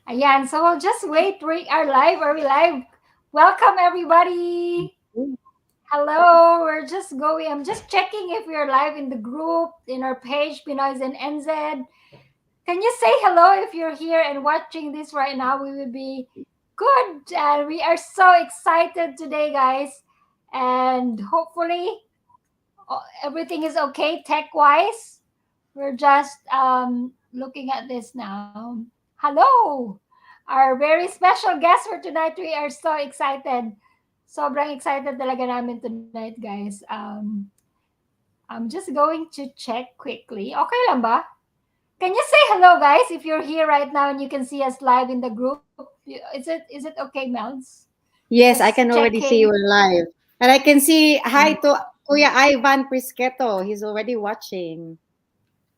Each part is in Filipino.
Ayan, so we'll just wait. We are live. Are we live? Welcome, everybody. Hello. We're just going. I'm just checking if we're live in the group, in our page, Pinoy's and NZ. Can you say hello if you're here and watching this right now? We will be good. And we are so excited today, guys. And hopefully, everything is okay tech wise. We're just looking at this now. Hello! Our very special guest for tonight. We are so excited. Sobrang excited talaga namin tonight, guys. I'm just going to check quickly. Okay lang ba? Can you say hello, guys, if you're here right now and you can see us live in the group? Is it okay, Mel's? Yes, I Just can already see checking. you live. And I can see hi to Kuya Ivan Prisketo. He's already watching.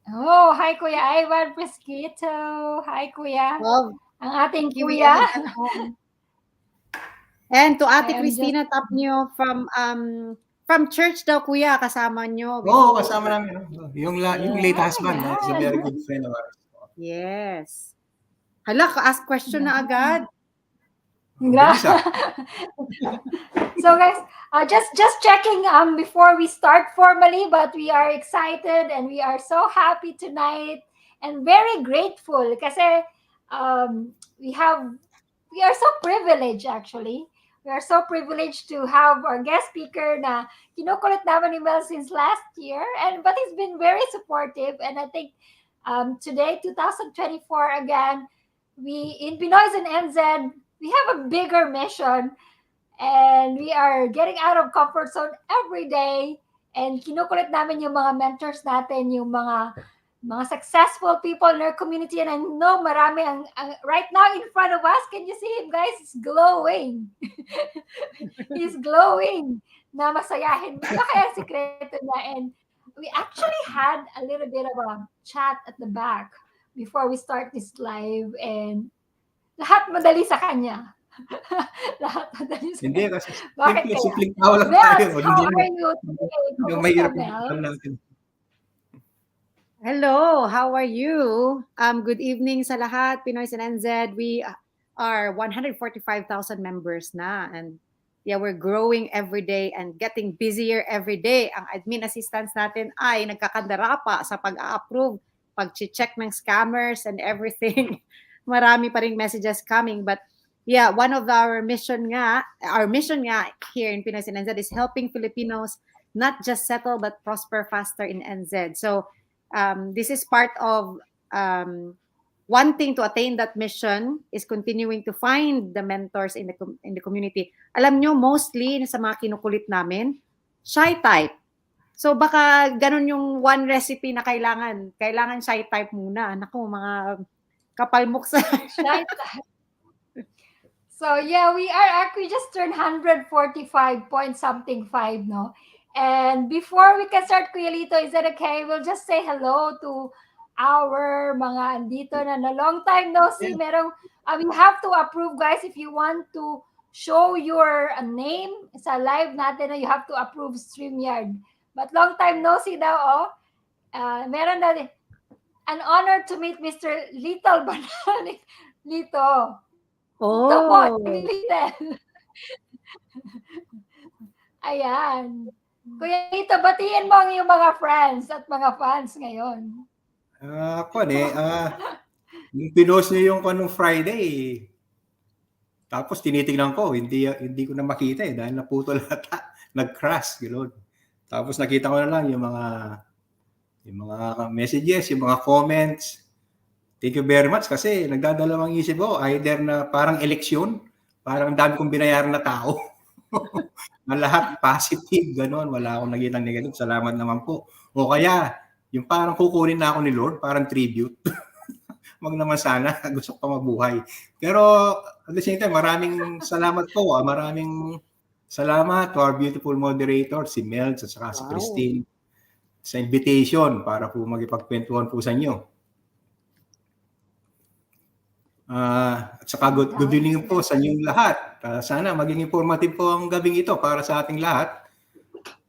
Oh, hi Kuya Ivan Presquito. Hi Kuya. Love Ang ating Kiwi kuya. Immigrant. And to I Ate am just Christina Tapnyo from church daw Kuya, kasama nyo Oo, before. kasama namin. No? Yung Yes. late husband, is a very Ayan. good friend of ours. Yes. Hala, ka-ask question na agad. Bilis ah. So guys, just checking before we start formally, but we are excited and we are so happy tonight and very grateful kasi we have we are so privileged actually. We are so privileged to have our guest speaker na kinukulit naman ni Mel since last year, and but he's been very supportive, and I think today 2024 again, we in Pinoy's and NZ, we have a bigger mission, and we are getting out of comfort zone every day, and kinukulit namin yung mga mentors natin, yung mga successful people in our community, and I know marami ang right now in front of us. Can you see him, guys? He's glowing. He's glowing na masayahin. Ano kaya sikreto niya? And we actually had a little bit of a chat at the back before we start this live, and lahat madali sa kanya. Lahat madali sa Hindi, kanya. kasi Bakit kaya? simpleng tao lang Mels, tayo. how Hindi are you today? yung Kamusta, mahirap yung Mels? alam natin. Hello, how are you? Good evening sa lahat, Pinoy's and NZ. We are 145,000 members na, and yeah, we're growing every day and getting busier every day. Ang admin assistants natin ay nagkakandara pa sa pag-a-approve, pag-check ng scammers and everything. Marami pa ring messages coming, but yeah, one of our mission nga here in Pinoy's and NZ is helping Filipinos not just settle but prosper faster in NZ. So this is part of wanting to attain that mission is continuing to find the mentors in the community. Alam nyo, mostly sa mga kinukulit namin, shy type. So baka ganun yung one recipe na kailangan shy type muna. Naku, mga kapalmok sa Shy type. So yeah, we just turned 145 point something 5, no? And before we can start, Kuya Lito, is that okay? We'll just say hello to our mga andito na long time no see. Merong, you have to approve, guys, if you want to show your name sa live natin, you have to approve StreamYard. But long time no see daw, oh. Meron na an honor to meet Mr. Lito Banal. Lito. Oh. Little. Ayan. Kuya Lito, batiin mo ang iyong mga friends at mga fans ngayon. Yung pinost niyo yung kanong Friday, tapos tinitingnan ko, hindi ko na makita dahil naputol ata, nag-crash, gano'n. Tapos nakita ko na lang yung mga messages, yung mga comments. Thank you very much kasi nagdadalawang isip ko, either na parang eleksyon, parang dami kong binayaran na tao. Na lahat positive, gano'n. Wala akong nakitang negative. Salamat naman po. O kaya, yung parang kukunin na ako ni Lord, parang tribute. Wag naman sana, gusto ko mabuhay. Pero at the same time, maraming salamat po. Maraming salamat to our beautiful moderator, si Mel at saka si Christine, sa invitation para po magipagkwentuhan po sa inyo. At saka good evening po sa inyong lahat. Sana maging informative po ang gabing ito para sa ating lahat.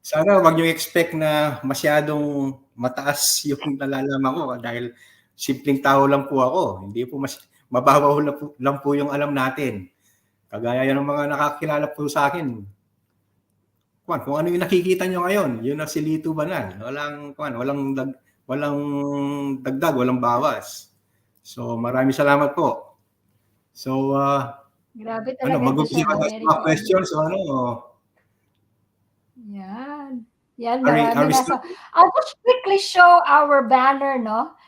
Sana wag niyo expect na masyadong mataas yung nalalaman ko dahil simpleng tao lang po ako. Hindi po mababaw lang po yung alam natin. Kagaya yan ng mga nakakilala po sa akin. Kung ano yung nakikita nyo ngayon, yun na si Lito Banal. Walang dagdag, walang bawas. So maraming salamat po. So, Grabe talaga ito mag-umpisa siya ba na tayo sa very mga good. questions? Yan. Yan, Are marami we na. still? So, I'll just quickly show our banner, no?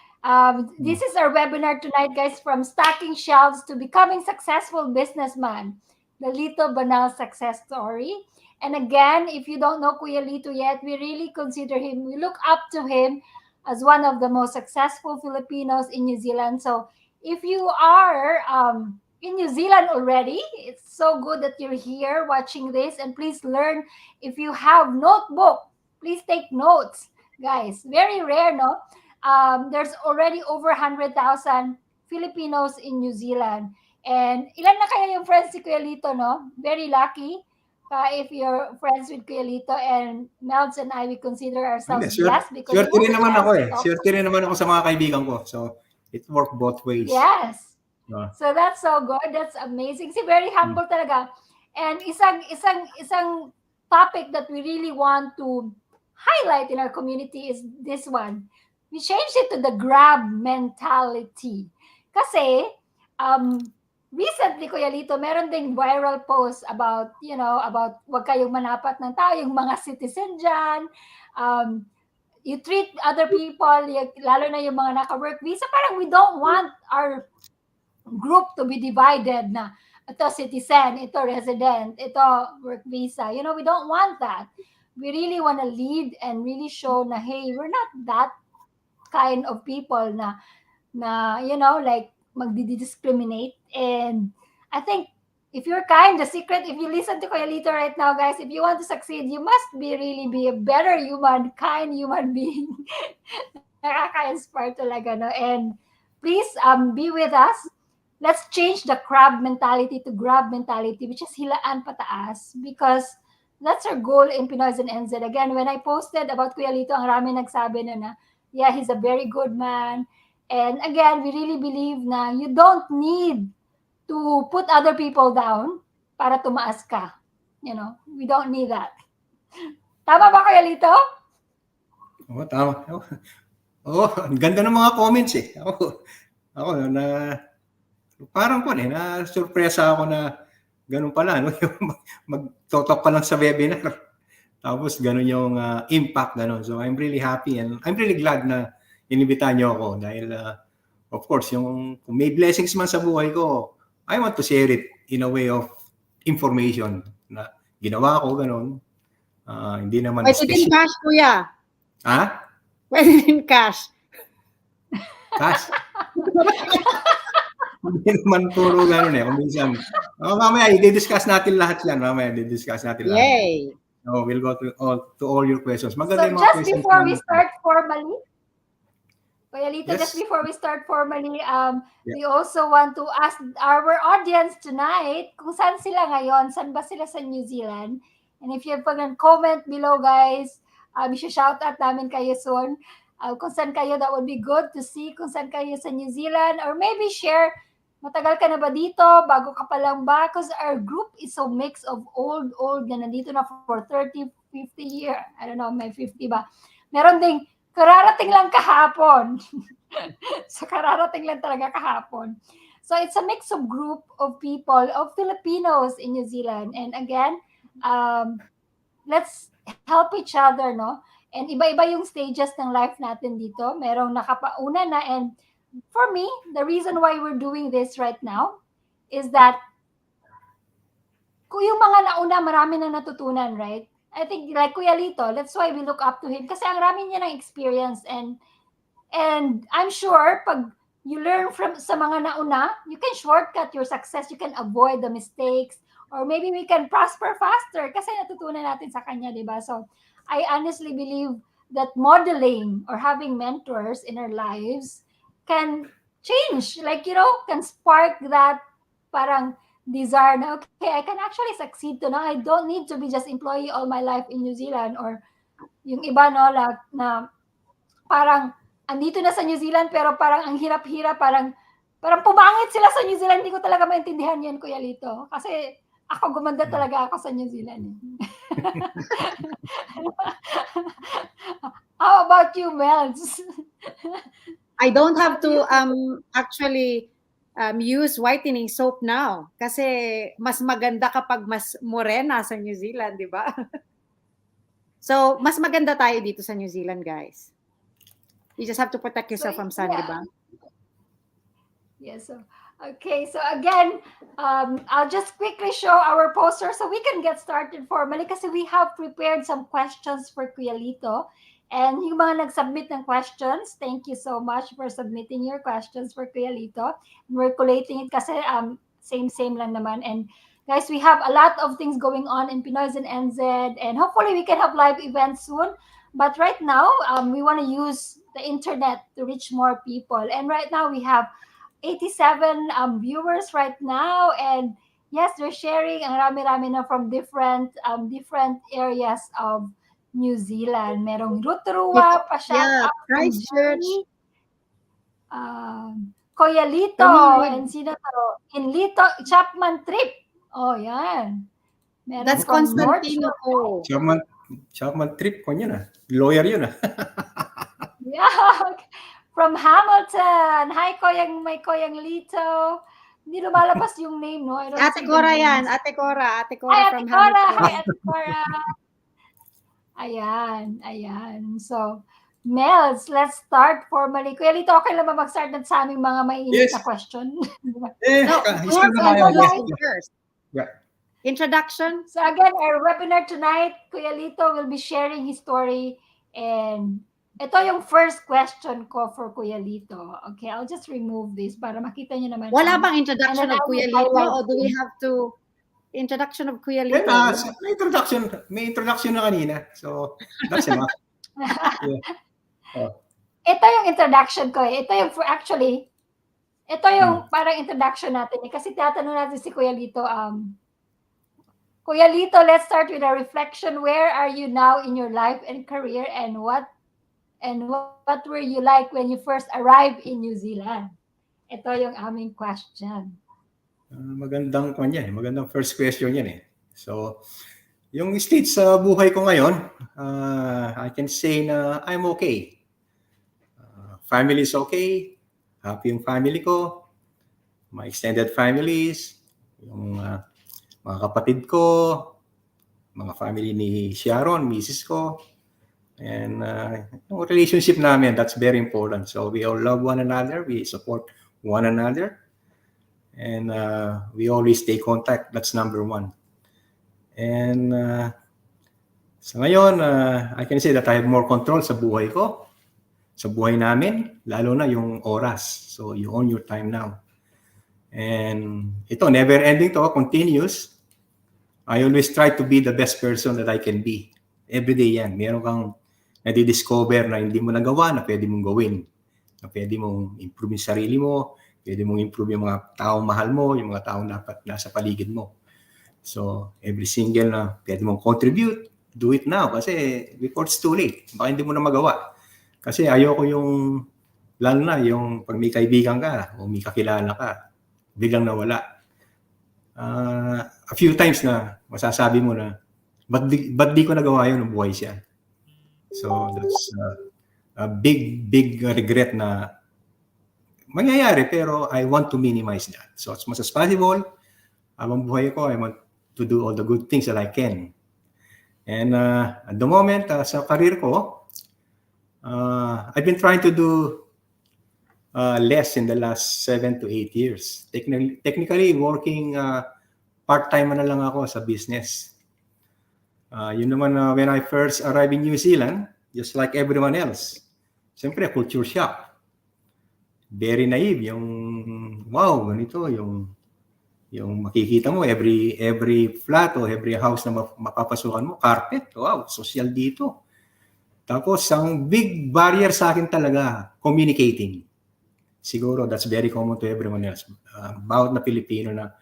This is our webinar tonight, guys, from stacking shelves to becoming successful businessman, the Lito Banal success story. And again, if you don't know Kuya Lito yet, we really consider him, we look up to him as one of the most successful Filipinos in New Zealand. So if you are in New Zealand already, it's so good that you're here watching this. And please learn, if you have notebook, please take notes, guys. Very rare, no? There's already over 100,000 Filipinos in New Zealand. And ilan na kaya yung friends si Kuya Lito, no? Very lucky if you're friends with Kuya Lito, and Melds and I, we consider Hindi, ourselves blessed because we swerte have rin the naman chance ako to eh. talk. Swerte rin naman ako sa mga kaibigan ko. So, it worked both ways. Yes. Uh, So that's so good. That's amazing. Si very humble talaga. And isang topic that we really want to highlight in our community is this one. We changed it to the grab mentality. Kasi recently, Kuya Lito, meron ding viral post about, about wag kayong manapat ng tao, yung mga citizen dyan. You treat other people, lalo na yung mga naka-work visa, parang we don't want our group to be divided na ito citizen, ito resident, ito work visa. We don't want that. We really want to lead and really show na, hey, we're not that kind of people na like magdi-discriminate. And I think if you're kind, the secret, if you listen to Kuya Lito right now, guys, if you want to succeed, you must really be a better human, kind human being. Nakaka-inspire talaga, no? And please be with us. Let's change the crab mentality to grab mentality, which is hilaan pataas, because that's our goal in Pinoy's and NZ. Again, when I posted about Kuya Lito, ang rami nagsabi na, yeah, he's a very good man. And again, we really believe na you don't need to put other people down para tumaas ka. We don't need that. Tama ba, Kuya Lito? Oo, tama. Ang ganda ng mga comments eh. Ako parang na-surpresa ako na ganun pala, no? Mag-talk ka lang sa webinar. Tapos ganun yung impact, ganun. So I'm really happy and I'm really glad na inimbitahan niyo ako dahil of course, kung may blessings man sa buhay ko, I want to share it in a way of information na ginawa ko, ganun. Hindi naman Pwede din cash, kuya. Ha? Pwede din cash. Cash? Hindi naman puro gano'n eh. Kung minsan, mamaya, i-discuss natin lahat yan. Yay! So, we'll go to all your questions. Maganda So yung mga just questions. before we start formally, Kuya Lito, Yes. just before we start formally, we also want to ask our audience tonight kung saan sila ngayon, saan ba sila sa New Zealand. And if you have a comment below, guys, shout out namin kayo soon. Kung saan kayo, that would be good to see kung saan kayo sa New Zealand. Or maybe share, matagal ka na ba dito? Bago ka pa lang ba? Because our group is so mix of old na nandito na for 30, 50 years. I don't know, may 50 ba? Meron ding kararating lang kahapon. So, kararating lang talaga kahapon. So, it's a mix of group of people, of Filipinos in New Zealand. And again, let's help each other, no? And iba-iba yung stages ng life natin dito. Merong nakapauna na. And for me, the reason why we're doing this right now is that kung yung mga nauna, marami na natutunan, right? I think like Kuya Lito, that's why we look up to him. Kasi ang rami niya ng experience, and I'm sure pag you learn from sa mga nauna, you can shortcut your success, you can avoid the mistakes, or maybe we can prosper faster kasi natutunan natin sa kanya, di ba? So, I honestly believe that modeling or having mentors in our lives can change, like, can spark that parang desire na, okay, I can actually succeed to now. I don't need to be just employee all my life in New Zealand, or yung iba, no, na parang andito na sa New Zealand pero parang ang hirap-hirap, parang Parang pumangit sila sa New Zealand. Hindi ko talaga maintindihan yan, Kuya Lito. Kasi ako gumanda talaga ako sa New Zealand. How about you, Mels? I don't have What do you to actually use whitening soap now kasi mas maganda kapag mas morena sa New Zealand, di ba? So, mas maganda tayo dito sa New Zealand, guys. You just have to protect yourself from sun, di ba? Yes. Okay. So again, I'll just quickly show our poster so we can get started formally kasi we have prepared some questions for Kuya Lito. And yung mga nag-submit ng questions, thank you so much for submitting your questions for Kuya Lito. We're collating it kasi same lang naman. And guys, we have a lot of things going on in Pinoy's and NZ, and hopefully we can have live events soon. But right now, we want to use the internet to reach more people. And right now we have 87 viewers right now, and yes, they're sharing ang rami-rami na from different areas of New Zealand. Merong Rotorua, pa-shout out from Christchurch. Jenny, Kuya Lito, and sino to? In Lito, Chapman Trip. Oh, yan. Meron That's from Constantino ko. Chapman Trip ko yun Lawyer yun Yeah. From Hamilton. Hi, may Koyang Lito. Hindi lumalabas yung name, no? I don't Ate see Cora the yan. names. Ate Cora Hi, from Ate Cora. Hamilton. Hi, Ate Cora. Ayan. So, Mels, let's start formally. Kuya Lito, okay lang ba mag-start na sa aming mga mainit na question? No, we have first. Yeah. Introduction. So again, our webinar tonight, Kuya Lito will be sharing his story, and ito yung first question ko for Kuya Lito. Okay, I'll just remove this para makita niyo naman. Wala bang introduction of Kuya Lito or do we have to introduction of Kuya Lito? May introduction na kanina. So, that's enough. Ito yung introduction ko eh. Ito yung parang introduction natin eh. Kasi tatanong natin si Kuya Lito, Kuya Lito, let's start with a reflection. Where are you now in your life and career, and what were you like when you first arrived in New Zealand? Ito yung aming question. Magandang first question yan eh. So, yung stage sa buhay ko ngayon, I can say na I'm okay. Family is okay. Happy yung family ko. My extended families. Yung mga kapatid ko. Mga family ni Sharon, misis ko. And yung relationship namin, that's very important. So we all love one another. We support one another. And we always stay contact. That's number one. And sa ngayon, I can say that I have more control sa buhay ko, sa buhay namin, lalo na yung oras. So you own your time now. And ito, never ending to, continuous. I always try to be the best person that I can be. Every day yan. Meron kang nadi-discover na hindi mo nagawa na pwede mong gawin. Na pwede mong improve yung sarili mo, pwede mong improve yung mga taong mahal mo, yung mga taong dapat nasa paligid mo. So, every single na pwede mong contribute, do it now kasi before it's too late. Baka hindi mo na magawa. Kasi ayoko yung, lalo na yung pag may kaibigan ka o may kakilala ka, biglang nawala. A few times na masasabi mo na, ba't di ko nagawa yun nung buhay siya? So, that's a big regret na mangyayari, pero I want to minimize that. So, as much as possible, habang buhay ko, I want to do all the good things that I can. And at the moment, sa career ko, I've been trying to do less in the last 7 to 8 years. Technically working part-time na lang ako sa business. Yun naman when I first arrived in New Zealand, just like everyone else, siyempre culture shock. Very naive, yung wow, ganito, yung makikita mo every flat o every house na mapapasukan mo, carpet, wow, social dito. Tapos ang big barrier sa akin talaga, communicating. Siguro that's very common to everyone else. Bawat na Pilipino na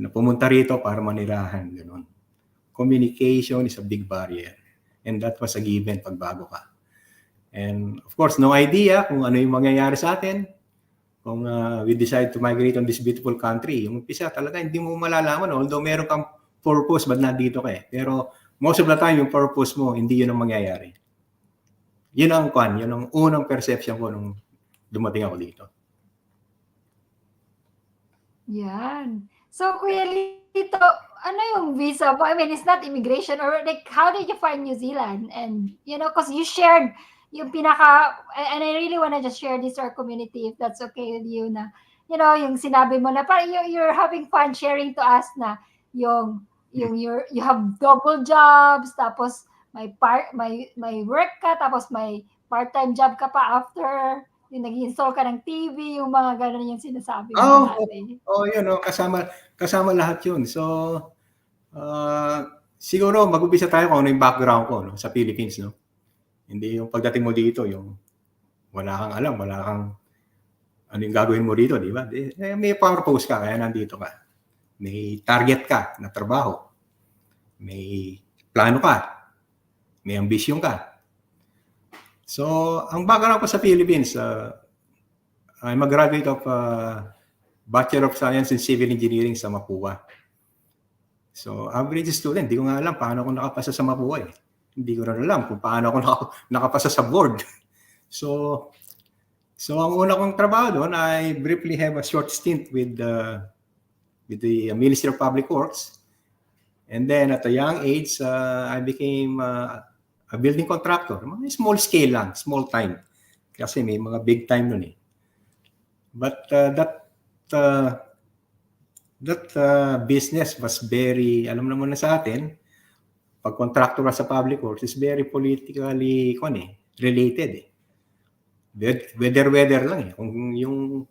pumunta rito para manirahan, gano'n. Communication is a big barrier. And that was a given pag bago ka. And of course, no idea kung ano yung mangyayari sa atin. kung we decide to migrate on this beautiful country, yung umpisa talaga hindi mo malalaman, although meron kang purpose ba't nandito ka eh. Pero most of the time, yung purpose mo, hindi yun ang mangyayari. Yun ang unang perception ko nung dumating ako dito. Yan. So, Kuya Lito, ano yung visa mo? I mean, it's not immigration, or like, how did you find New Zealand? And, because you shared yung and I really want to just share this to our community, if that's okay with you, na, yung sinabi mo na, parang you're having fun sharing to us na, you have double jobs, tapos may work ka, tapos may part-time job ka pa after, yung nag-install ka ng TV, yung mga gano'n yung sinasabi mo dati. Yun, kasama lahat yun. So, siguro mag-umpisa tayo kung ano yung background ko sa Philippines. No? Hindi yung pagdating mo dito, yung wala kang alam, wala kang ano yung gagawin mo dito, di ba? May purpose ka, kaya nandito ka. May target ka na trabaho. May plano ka. May ambisyon ka. So, ang background ko sa Philippines, I'm a graduate of Bachelor of Science in Civil Engineering sa Mapua. So, average student, hindi ko nga alam paano ako nakapasa sa Mapua eh. Hindi ko rin alam kung paano ako nakapasa sa board. So ang una kong trabaho doon, I briefly have a short stint with the Ministry of Public Works. And then at a young age, I became a building contractor. Small scale lang, small time. Kasi may mga big time nun eh. But that business was very, alam naman na sa atin, pag contractor ka sa public works is very politically related eh. Weather lang eh. Kung yung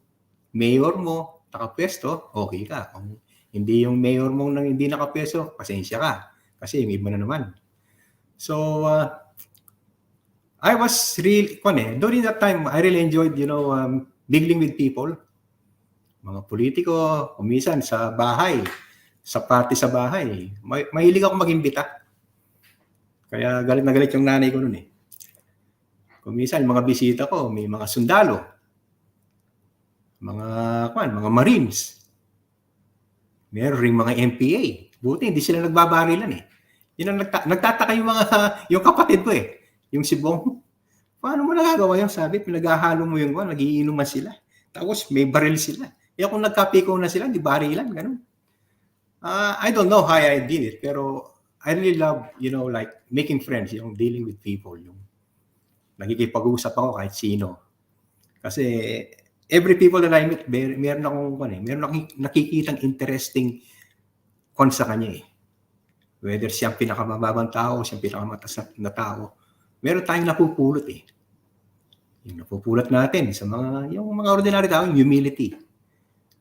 mayor mo nakapwesto, okay ka. Kung hindi yung mayor mo nang hindi nakapwesto, pasensya ka. Kasi yung iba na naman. So, I was really, during that time, I really enjoyed, dealing with people. Mga politiko, kumisan sa bahay, sa party sa bahay. Mahilig ako mag-imbita. Kaya galit na galit yung nanay ko noon eh. Kumisan, mga bisita ko, may mga sundalo, mga Marines, meron ring mga MPA. Buti, hindi sila nagbabarilan eh. Yun ang nagtataka yung kapatid ko eh. Yung si Bong. Paano mo nagagawa yun? Sabi, pinaghahalo mo yung nagiinuman sila. Tapos may baril sila. Kung nagkapiko na sila, di barilan, ganun. I don't know how I did it, pero I really love, like making friends, yung dealing with people, yung nagkikipag-usap ako kahit sino. Kasi every people that I meet, meron akong nakikitang interesting sa kanya eh. Whether siyang pinakamababang tao, siyang pinakamataas na tao, meron tayong napupulot eh. Yung napupulot natin sa yung mga ordinary tao, yung humility.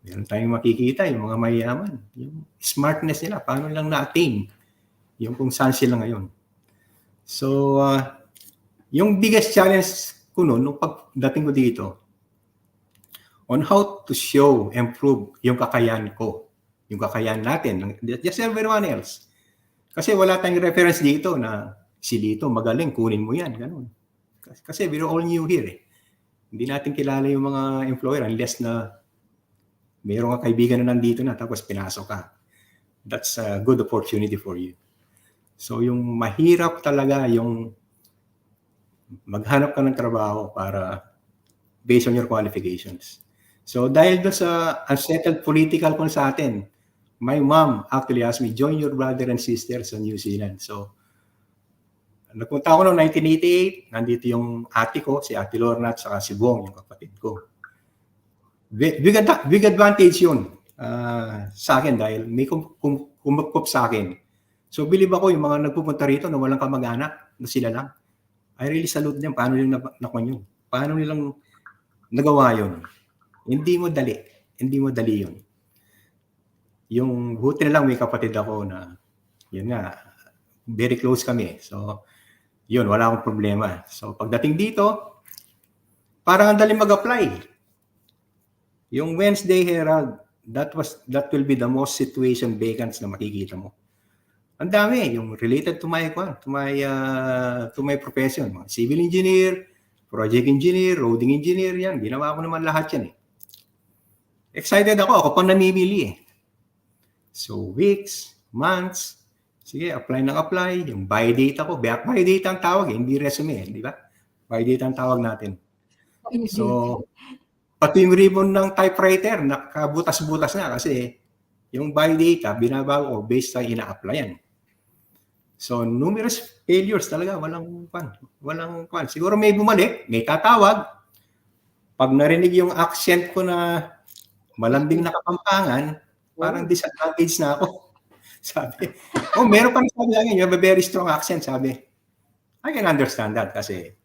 Meron tayong makikita, yung mga mayayaman, yung smartness nila, paano lang na-attain, yung kung saan sila ngayon. So, yung biggest challenge ko noon, nung pagdating ko dito, on how to show, improve yung kakayahan ko, yung kakayahan natin, just everyone else. Kasi wala tayong reference dito na si Lito, magaling, kunin mo yan, ganun. Kasi we're all new here eh. Hindi natin kilala yung mga employer unless na mayroong kaibigan na nandito na tapos pinasok ka. That's a good opportunity for you. So yung mahirap talaga yung maghanap ka ng trabaho para based on your qualifications. So dahil doon sa unsettled political kung sa atin, my mom actually asked me, join your brother and sister sa New Zealand. So nagpunta ako noong 1988, nandito yung ate ko, si Ate Lorna at saka si Bong, yung kapatid ko. Big advantage yun sa akin dahil may kumukop sa akin. So believe ako yung mga nagpupunta rito na walang kamag-anak, na sila lang. I really salute them. Paano nilang nakuha yun? Paano nilang nagawa yun? Hindi mo dali yun. Yung buti na lang may kapatid ako na, yun nga, very close kami. So, yun, wala akong problema. So, pagdating dito, parang ang dali mag-apply. Yung Wednesday Herald, that will be the most situation vacants na makikita mo. Ang dami, yung related to my profession, mga civil engineer, project engineer, roading engineer, yan. Ginawa ko naman lahat yan eh. excited ako pa namimili eh. So, weeks, months, sige, apply ng apply, yung buy date ako. Buy date ang tawag eh, hindi resume eh, di ba? Buy date ang tawag natin. So, pati yung ribbon ng typewriter, nakabutas-butas na kasi yung buy data, binabago ko based sa ina-applyan. So, numerous failures talaga, walang pan. Siguro may bumalik, may tatawag. Pag narinig yung accent ko na malambing na Kapampangan, parang disadvantage na ako. Sabi, meron pa rin sabi lang yun, you have a very strong accent, sabi. I can understand that kasi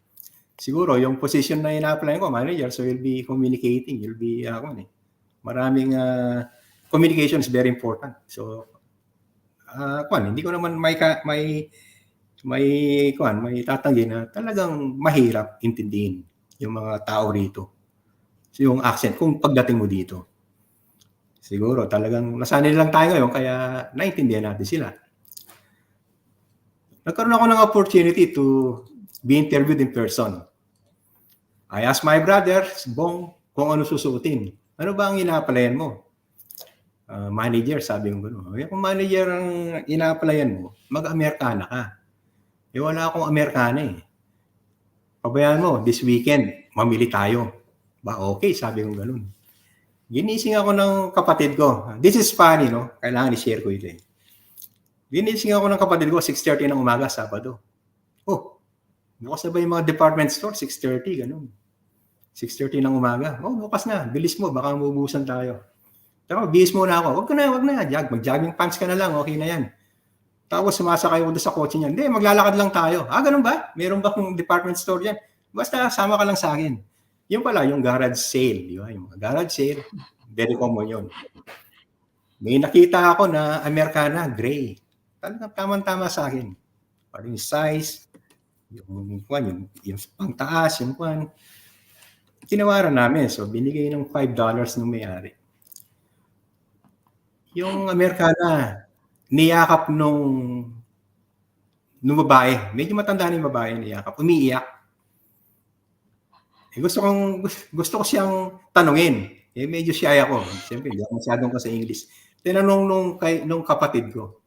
siguro yung position na ina-apply ko, manager, so you'll be communicating, you'll be, maraming communication is very important. So, hindi ko naman may tatanggi na talagang mahirap intindihin yung mga tao rito. So, yung accent, kung pagdating mo dito. Siguro talagang nasanay lang tayo ngayon kaya naintindihan natin sila. Nagkaroon ako ng opportunity to be interviewed in person. I asked my brother, Bong, kung ano susuotin. Ano ba ang ina-applyan mo? Manager, sabi ko gano'n. Kung manager ang ina-applyan mo, mag-Amerikana ka. Wala akong Amerikana eh. Pabayaan mo, this weekend, mamili tayo. Ba, okay, sabi ko gano'n. Ginising ako ng kapatid ko. This is funny, no? Kailangan i-share ko ito eh. Ginising ako ng kapatid ko, 6:30 ng umaga, Sabado. Bukas na ba yung mga department store? 6:30, ganun. 6:30 ng umaga. Bukas na. Bilis mo, baka mabubusan tayo. Tapos, bihis muna ako. Wag na. Mag-jogging pants ka na lang, okay na yan. Tapos, sumasakay ko doon sa kotse niya. Hindi, maglalakad lang tayo. Ganun ba? Meron ba kung department store yan? Basta, sama ka lang sa akin. Yung pala, yung garage sale, di ba? Yung mga garage sale, very common yun. May nakita ako na Americana, gray. Talagang tamang-tama sa akin. Parang yung size, yung pangtaas, yung kwan. Tinawaran namin, so binigay ng $5 nung may-ari. Yung Americana, niyakap nung babae, medyo matanda na yung babae, niyakap, umiiyak. Gusto ko siyang tanungin. Medyo shy ako. Siyempre, hindi ako masyadong sa English. Tinanong nung kapatid ko,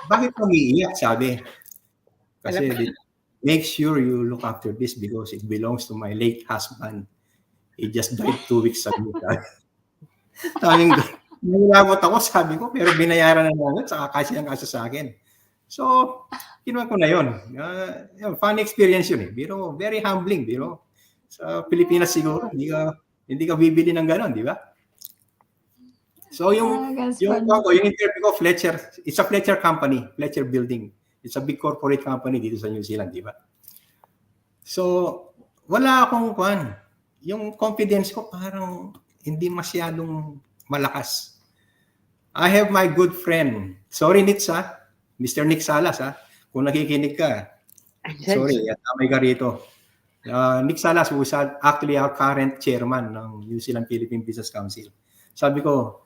bakit umiiyak? Sabi. Kasi, make sure you look after this because it belongs to my late husband. He just died 2 weeks ago. Nangilabot ako, sabi ko, pero binayaran na namin, saka kasi sa akin. So, kinuha ko na yun. Funny experience yun eh. Biro, very humbling, biro. Sa Pilipinas siguro, hindi ka bibili ng gano'n, di ba? So, yung interview ko, Fletcher, it's a Fletcher company, Fletcher Building. It's a big corporate company dito sa New Zealand, di ba? So, wala akong yung confidence ko parang hindi masyadong malakas. I have my good friend. Sorry, Nitz, Mr. Nick Salas, kung nakikinig ka. Sorry, tamay ka rito. Nick Salas was actually our current chairman ng New Zealand-Philippine Business Council. Sabi ko,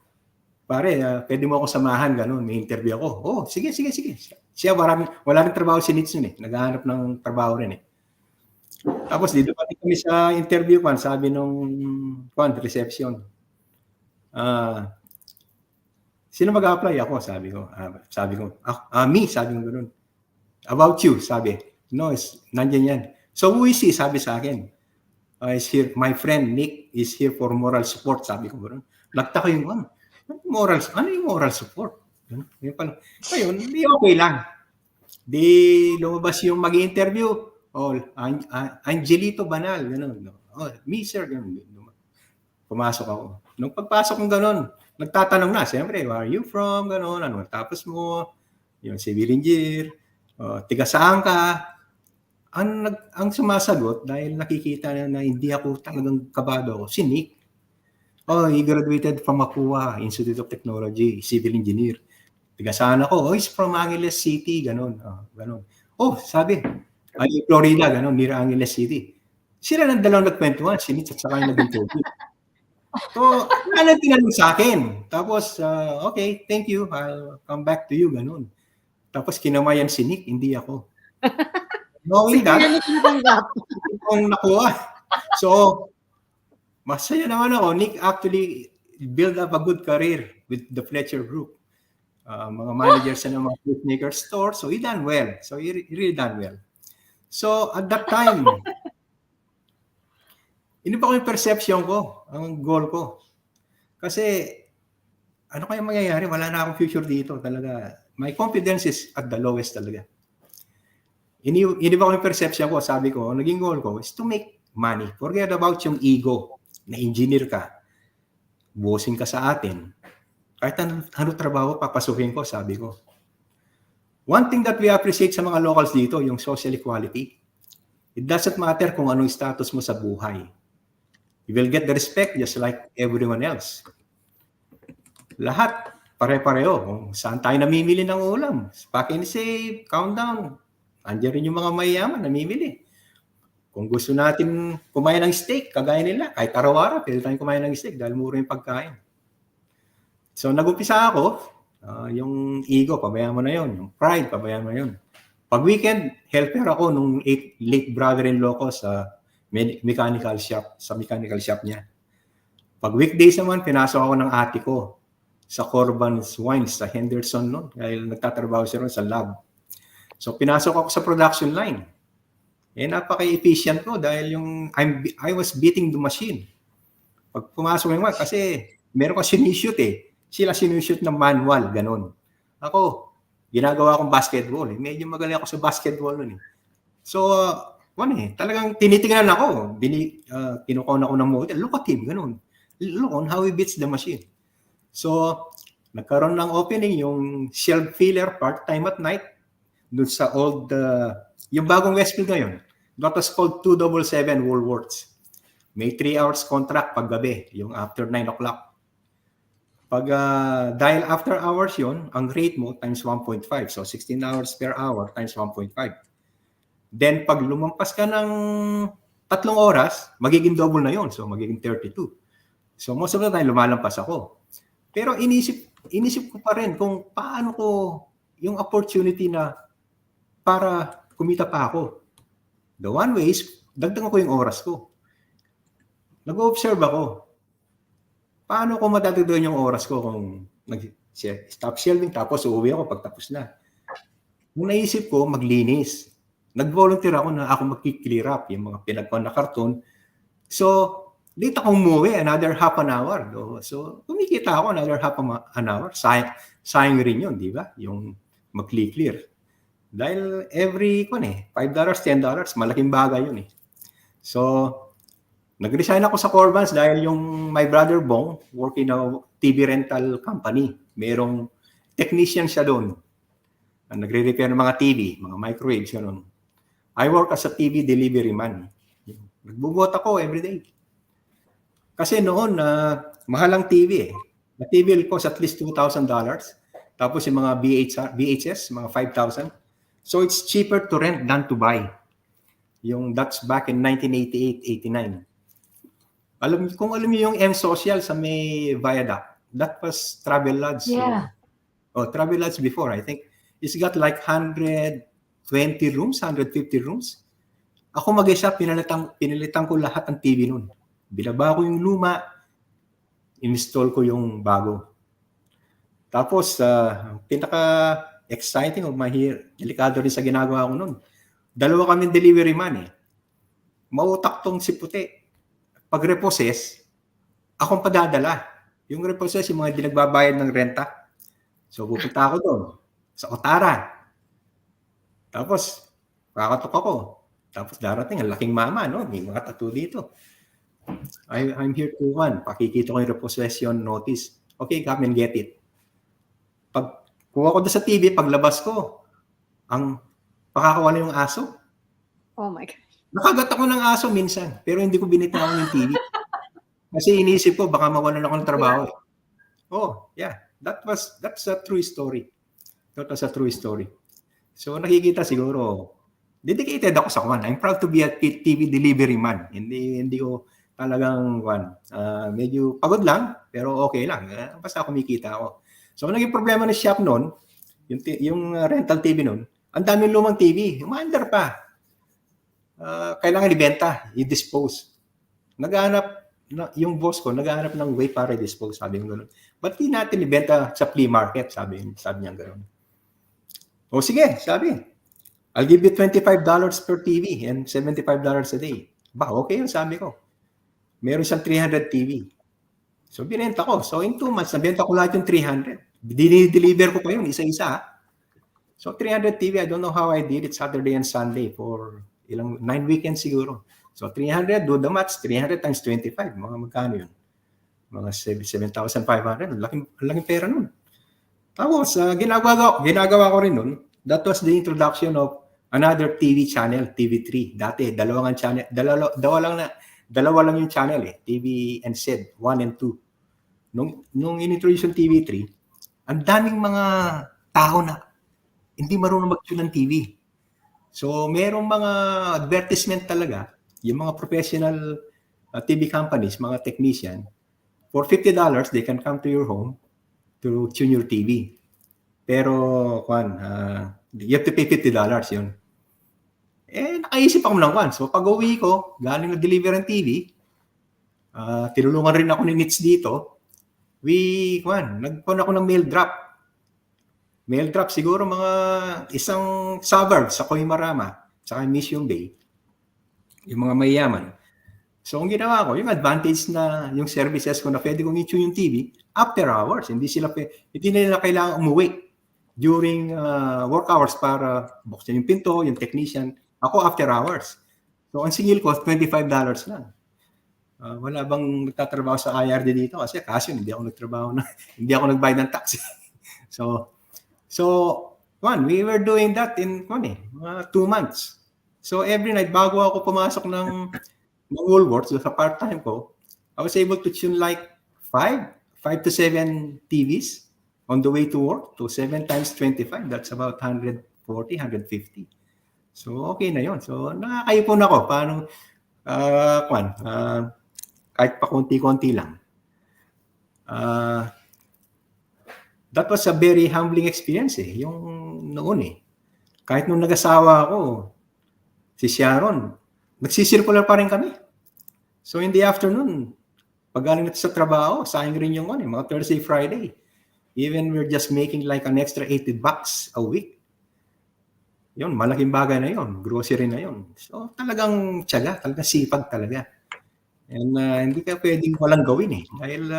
pare, pwede mo ako samahan, ganun, may interview ako. Sige. Siya, wala rin trabaho si Nitz yun eh. Naghahanap ng trabaho rin eh. Tapos dito pati kami sa interview, sabi nung reception. Sino mag-apply? Ako, sabi ko. Me, sabi ko gano'n. About you, sabi. No, nandiyan yan. So, who is he? Sabi sa akin. Is here, my friend Nick is here for moral support, sabi ko gano'n. Nagtaka yung ano yung moral support? Ngayon, di okay lang. Di lumabas yung mag-interview. Lito Banal, gano'n. Me, sir, gano'n. Pumasok ako. Nung pagpasok ko gano'n, nagtatanong na, siyempre, where are you from, gano'n, ano, tapos mo, yung civil engineer, tiga saan ka, ang sumasagot, dahil nakikita na hindi ako talagang kabado ako, si Nick. He graduated from Makua, Institute of Technology, civil engineer. Tiga saan ako, he's from Angeles City, gano'n. Sabi, Florida, gano'n, near Angeles City. Sila ng dalawang nagkwentuhan, si Nick at saka yung nag-interview. So, ano tinanong sa akin? Tapos, okay, thank you. I'll come back to you, ganun. Tapos, kinamayan si Nick, hindi ako. Knowing that, akong nakuha. So, Masaya naman ako. Nick actually built up a good career with the Fletcher Group. Mga managers na ng mga bookmaker store. So he done well. So he really done well. So at that time, ini pa ko yung perception ko, ang goal ko. Kasi ano kaya mangyayari? Wala na akong future dito talaga. My confidence is at the lowest talaga. Ini ba ko yung perception ko? Sabi ko, naging goal ko is to make money. Forget about yung ego. Na engineer ka. Bossing ka sa atin. Kahit ano trabaho, papasukin ko, sabi ko. One thing that we appreciate sa mga locals dito, yung social equality. It doesn't matter kung anong status mo sa buhay. You will get the respect just like everyone else. Lahat, pare-pareho. Kung saan tayo namimili ng ulam. Pack and save, countdown. Andiyan rin yung mga mayayaman, namimili. Kung gusto natin kumain ng steak, kagaya nila, kahit araw-araw, pwede tayong kumain ng steak dahil mura yung pagkain. So, nag-umpisa ako, yung ego, pabayaan mo na yun. Yung pride, pabayaan mo na yun. Pag weekend, helper ako nung late brother-in-law ko sa mechanical shop niya. Pag weekdays naman, pinasok ako ng ate ko sa Corban's Wines, sa Henderson noon, dahil nagtatrabaho siya ron sa lab. So, pinasok ako sa production line. Napaka-efficient ko dahil I was beating the machine. Pag pumasok yung kasi meron ko sinushoot Sila sinushoot ng manual, ganun. Ako, ginagawa akong basketball. Medyo magaling ako sa basketball nun. So, talagang tinitingnan ako. Kinukon ako ng model. Look at him, ganun. Look on how he beats the machine. So, nagkaroon ng opening yung shelf filler part-time at night dun sa old, yung bagong Westfield ngayon. That was called 277 Woolworths. May 3 hours contract paggabi, yung after 9 o'clock. Pag dahil after hours yon, ang rate mo times 1.5. So 16 hours per hour times 1.5. Then pag lumampas ka ng 3 oras, magiging double na yon. So magiging 32. So most of the time lumalampas ako. Pero inisip ko pa rin kung paano ko yung opportunity na para kumita pa ako. The one way is dagdagan ko yung oras ko. Nag-observe ako. Paano ko madadagdagan yung oras ko kung nag-stop shelving tapos uuwi ako pagtapos na. Nung naisip ko, maglinis. Nag-volunteer ako na ako mag-clear up yung mga pinagpon na karton. So, dito akong umuwi, another half an hour. So, kumikita ako another half an hour. Sayang rin yun, di ba? Yung mag-clear. Dahil every, $5, $10, malaking bagay yun . So, nag-resign ako sa Corbans dahil yung my brother Bong, working na TV rental company. Merong technician siya doon. Nagre-repair ng mga TV, mga microwaves, gano'n. I work as a TV delivery man. Nagbubuhat ako everyday. Kasi noon, mahal ang TV . The TV will cost at least $2,000. Tapos yung mga VHS, mga 5,000. So it's cheaper to rent than to buy. That's back in 1988-89. Kung alam niyo yung M-Social sa may viaduct, that was Travel Lodge. Yeah. Travel Lodge before, I think. It's got like 120 rooms, 150 rooms. Ako mag-isa, pinalitan ko lahat ng TV nun. Binaba ko yung luma, install ko yung bago. Tapos, pinaka-exciting o delikado rin sa ginagawa ko nun. 2 kami delivery man . Mautak tong si Puti. Pag repossess, akong padadala. Yung repossess, yung mga dinagbabayad ng renta. So, pupunta ako doon sa Otara. Tapos, kakatok ako. Tapos darating, ang laking mama, no? May mga tattoo dito. I'm here to pakikita ko yung repossession notice. Okay, come and get it. Pag kuha ko doon sa TV, paglabas ko, ang pakakawa na yung aso. Oh my God. Nakagat ako ng aso minsan, pero hindi ko binitawan yung TV. Kasi inisip ko, baka mawalan ako ng trabaho. Yeah. That's a true story. That was a true story. So nakikita siguro, dedicated ako sa kwan. I'm proud to be a TV delivery man. Hindi ko talagang medyo pagod lang, pero okay lang. Basta kumikita ako. So naging problema ng shop noon, yung rental TV noon, ang daming lumang TV, umaandar pa. Kailangan ibenta, i-dispose. Naghanap yung boss ko naghahanap ng way para dispose, sabi niya gano'n. Ba't di natin ibenta sa flea market, sabi niya gano'n. O sige, sabi, I'll give you $25 per TV and $75 a day. Okay yun, sabi ko. Meron siyang 300 TV. So binenta ko. So in 2 months, nabenta ko lahat yung 300. Dini-deliver ko pa yun, isa-isa. So 300 TV, I don't know how I did it Saturday and Sunday for 9 weekends siguro. So 300, do the maths, 300 times 25, mga magkano yun? Mga 7,500, laking pera nun. Tapos, ginagawa ko rin nun, that was the introduction of another TV channel, TV3. Dati, dalawa lang yung channel TV and SED, 1 and 2. Nung in-introduce yung TV3, ang daming mga tao na hindi marunong mag-tune ng TV. So, merong mga advertisement talaga, yung mga professional TV companies, mga technician, for $50, they can come to your home to tune your TV. Pero, you have to pay $50 yun. Nakaisip ako ng So, pag-uwi ko, galing na-deliver ang TV, tinulungan rin ako ni Nits dito, nagpon ako ng mail drop. Mail drop siguro mga isang suburb sa Coimarama, saka Mission Bay, yung mga mayayaman. So, ang ginawa ko, yung advantage na yung services ko na pwede kong i-tune yung TV after hours. Hindi nila kailangan umuwi during work hours para buksan yung pinto, yung technician. Ako after hours. So, ang singil ko, $25 lang. Wala bang nagtatrabaho sa IRD dito? Kasi hindi ako nagtrabaho hindi ako nagbayad ng tax. So, we were doing that in 2 months. So, every night, bago ako pumasok ng Woolworths, sa part-time ko, I was able to tune like 5 to 7 TVs on the way to work. So, 7 times 25, that's about 140, 150. So, okay na yun. So, nakakaipon ako. Paano, kahit pa konti-konti lang. That was a very humbling experience yung noon Kahit nung nag-asawa ako, si Sharon, nagsisirkular pa rin kami. So in the afternoon, pag galing natin sa trabaho, sayang rin yung mga Thursday, Friday. Even we're just making like an extra $80 a week. Yun, malaking bagay na yun. Grocery na yun. So talagang tiyaga, talagang sipag talaga. And hindi ka pwedeng walang gawin Dahil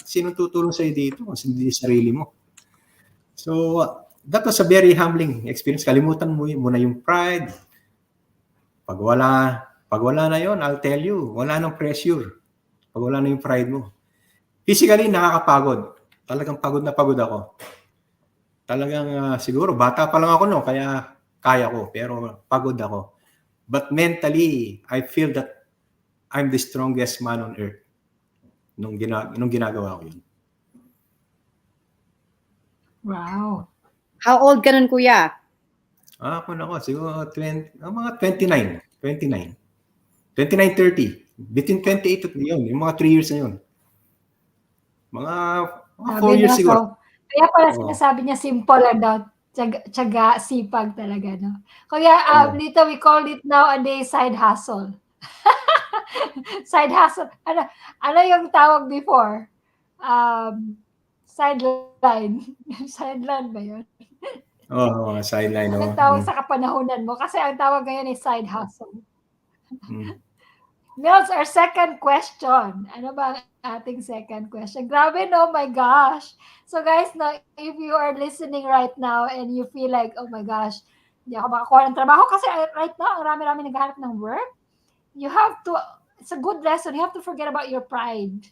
sinong tutulong sa'yo dito kung hindi sarili mo. So that was a very humbling experience. Kalimutan mo na yung pride. Pag wala na yon, I'll tell you, wala nang pressure. Pag wala na yung pride mo. Physically, nakakapagod. Talagang pagod na pagod ako. Talagang siguro, bata pa lang ako kaya kaya ko. Pero pagod ako. But mentally, I feel that I'm the strongest man on earth nung ginagawa ko yun. Wow. How old ka nun, kuya? Siguro mga 29, 30. Between 28 at yun, yung mga 3 years na yun. Mga 4 years siguro. Kaya pala sinasabi niya simple lang daw. Tiyaga, sipag talaga, no? Kaya, Lito, we call it nowadays side hustle. Side hustle. Ano yung tawag before? Sideline. Sideline ba yun? Sideline. Anong tawag sa kapanahunan mo? Kasi ang tawag ngayon is side hustle. Mills, our second question. Ano ba ang ating second question? Grabe, no? My gosh. So guys, no, if you are listening right now and you feel like, oh my gosh, hindi ako makakuha ng trabaho kasi right now, ang rami-rami naghahanap ng work. You have to, it's a good lesson. You have to forget about your pride.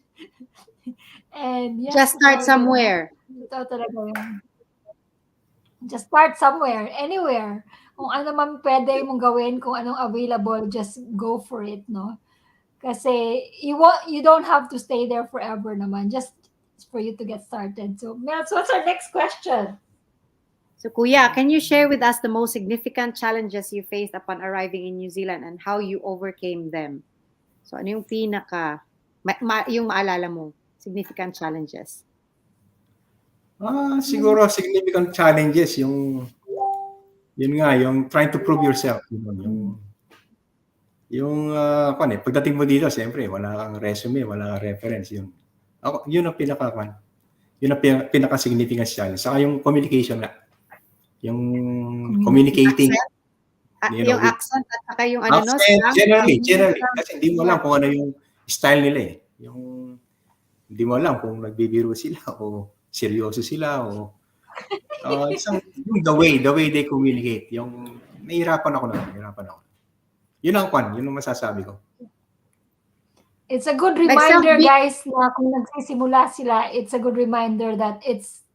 And just start somewhere. Ito talaga yun. Just start somewhere, anywhere. Kung ano man pwede mong gawin, kung anong available, just go for it, no? Kasi you don't have to stay there forever naman, just for you to get started. So, Mel, so what's our next question? So, kuya, can you share with us the most significant challenges you faced upon arriving in New Zealand and how you overcame them? So, ano yung yung maalala mo, significant challenges? Siguro significant challenges yung trying to prove yourself, Yung, pagdating mo dito siyempre wala kang resume, wala kang reference, yun ang yun ang pinaka-significance niyan. Saka yung communication nga, yung communicating, Accent, yung with accent at saka yung accent, slang. generally, kasi hindi mo Yeah. alam kung ano yung style nila eh. Hindi mo alam kung nagbibiro sila o seryoso sila o yung the way they communicate, yung nahihirapan ako. Yun ang masasabi ko. It's a good Like reminder, self-beat. guys, na kung nagsisimula sila, it's a good reminder that it's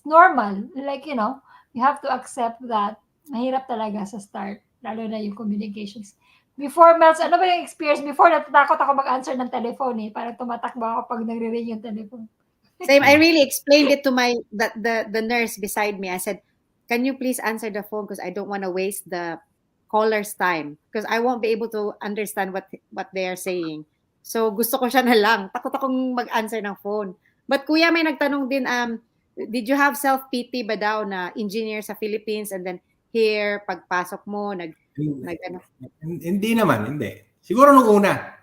normal. Like, you have to accept that mahirap talaga sa start, lalo na yung communications. Before, Mels, ano ba yung experience? Before, natatakot ako mag-answer ng telephone eh. Parang tumatakbo ako pag nagre-ring yung telephone. Same. I really explained it to the nurse beside me. I said, "Can you please answer the phone because I don't want to waste the caller's time because I won't be able to understand what they are saying." So gusto ko siya na lang. Takot akong mag-answer ng phone. But kuya, may nagtanong din, did you have self-pity ba daw na engineer sa Philippines and then here, pagpasok mo, ano? Hindi naman, hindi. Siguro nung una.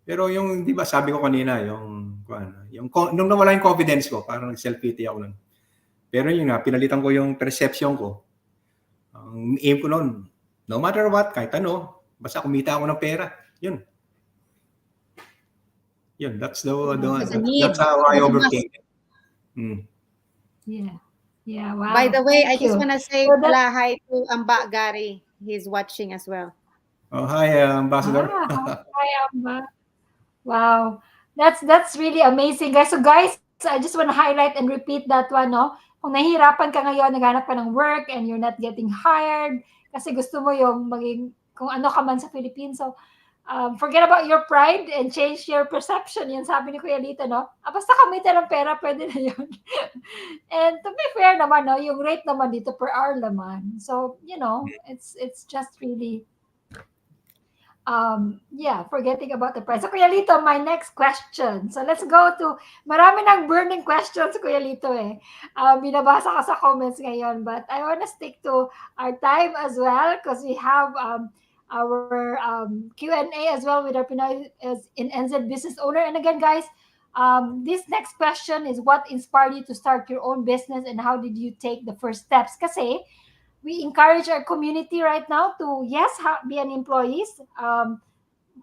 Pero yung, di ba, sabi ko kanina, nung nawala yung confidence ko, parang self-pity ako nun. Pero yun nga, pinalitan ko yung perception ko. Ang aim ko nun, no matter what, kahit ano, basta kumita ako ng pera. Yun, that's that's how I overcame it. Yeah, wow. By the way, I Thank just you. want to say hi to Amba Gary. He's watching as well. Oh, hi, Ambassador. Hi, Amba. Wow. That's really amazing, guys. So, guys, I just want to highlight and repeat that one, no? Kung nahihirapan ka ngayon, naghanap ka ng work and you're not getting hired kasi gusto mo yung maging kung ano ka man sa Philippines. So, forget about your pride and change your perception. Yan sabi ni Kuya Lito, no? Basta kamita ng pera, pwede na yun. And to be fair naman, no, yung rate naman dito per hour naman. So, it's just really, forgetting about the price. So, Kuya Lito, my next question. So, let's go to, marami ng burning questions, Kuya Lito eh. Binabasa ko sa comments ngayon, but I want to stick to our time as well because we have our Q&A as well with our Pinoy in NZ business owner. And again, guys, this next question is what inspired you to start your own business and how did you take the first steps? Kasi we encourage our community right now to, yes, be an employees,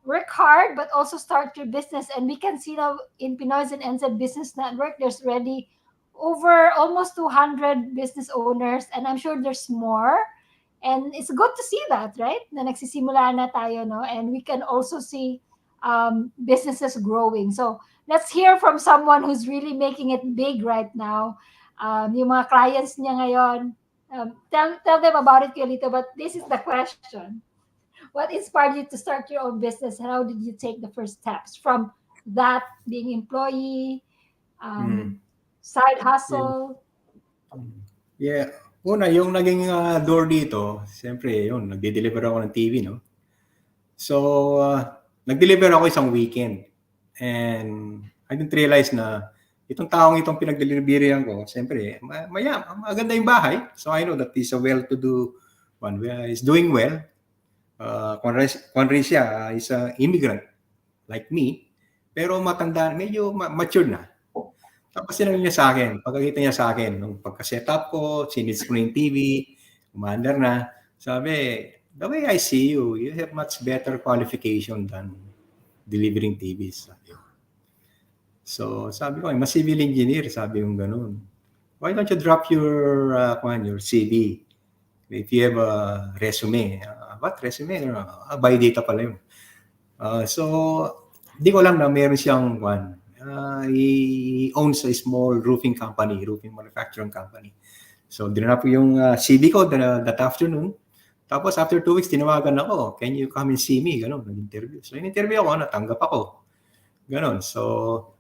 work hard, but also start your business. And we can see now in Pinoy's and NZ Business Network, there's already over almost 200 business owners, and I'm sure there's more. And it's good to see that, right? Na nagsisimula na tayo, no? And we can also see businesses growing. So let's hear from someone who's really making it big right now. Yung mga clients niya ngayon, tell them about it, Kuya Lito, but this is the question. What inspired you to start your own business and how did you take the first steps from that being employee, side hustle? Yeah. Una, yung naging door dito, siyempre, nagde-deliver ako ng TV, no? So, nag-deliver ako isang weekend. And I didn't realize na itong taong itong pinag-deliverian ko, siyempre, maganda yung bahay. So, I know that he's a well-to-do one. He's doing well. Kung rin siya, is an immigrant like me. Pero matanda, medyo mature na. Tapos sinabi niya sa akin, pagkakita niya sa akin, nung pagka-setup ko, sinits ko na yung TV, commander na, sabi, the way I see you, you have much better qualification than delivering TVs. So, sabi ko, mas civil engineer, sabi yung ganun. Why don't you drop your CV? If you have a resume. What resume? By data pala yun. So, di ko alam na meron siyang he owns a small roofing manufacturing company. So, dinanap ko yung CV ko that afternoon. Tapos, after 2 weeks, tinawagan ako, can you come and see me? Ganon, nag-interview. So, in-interview ako, natanggap ako. Ganon. So,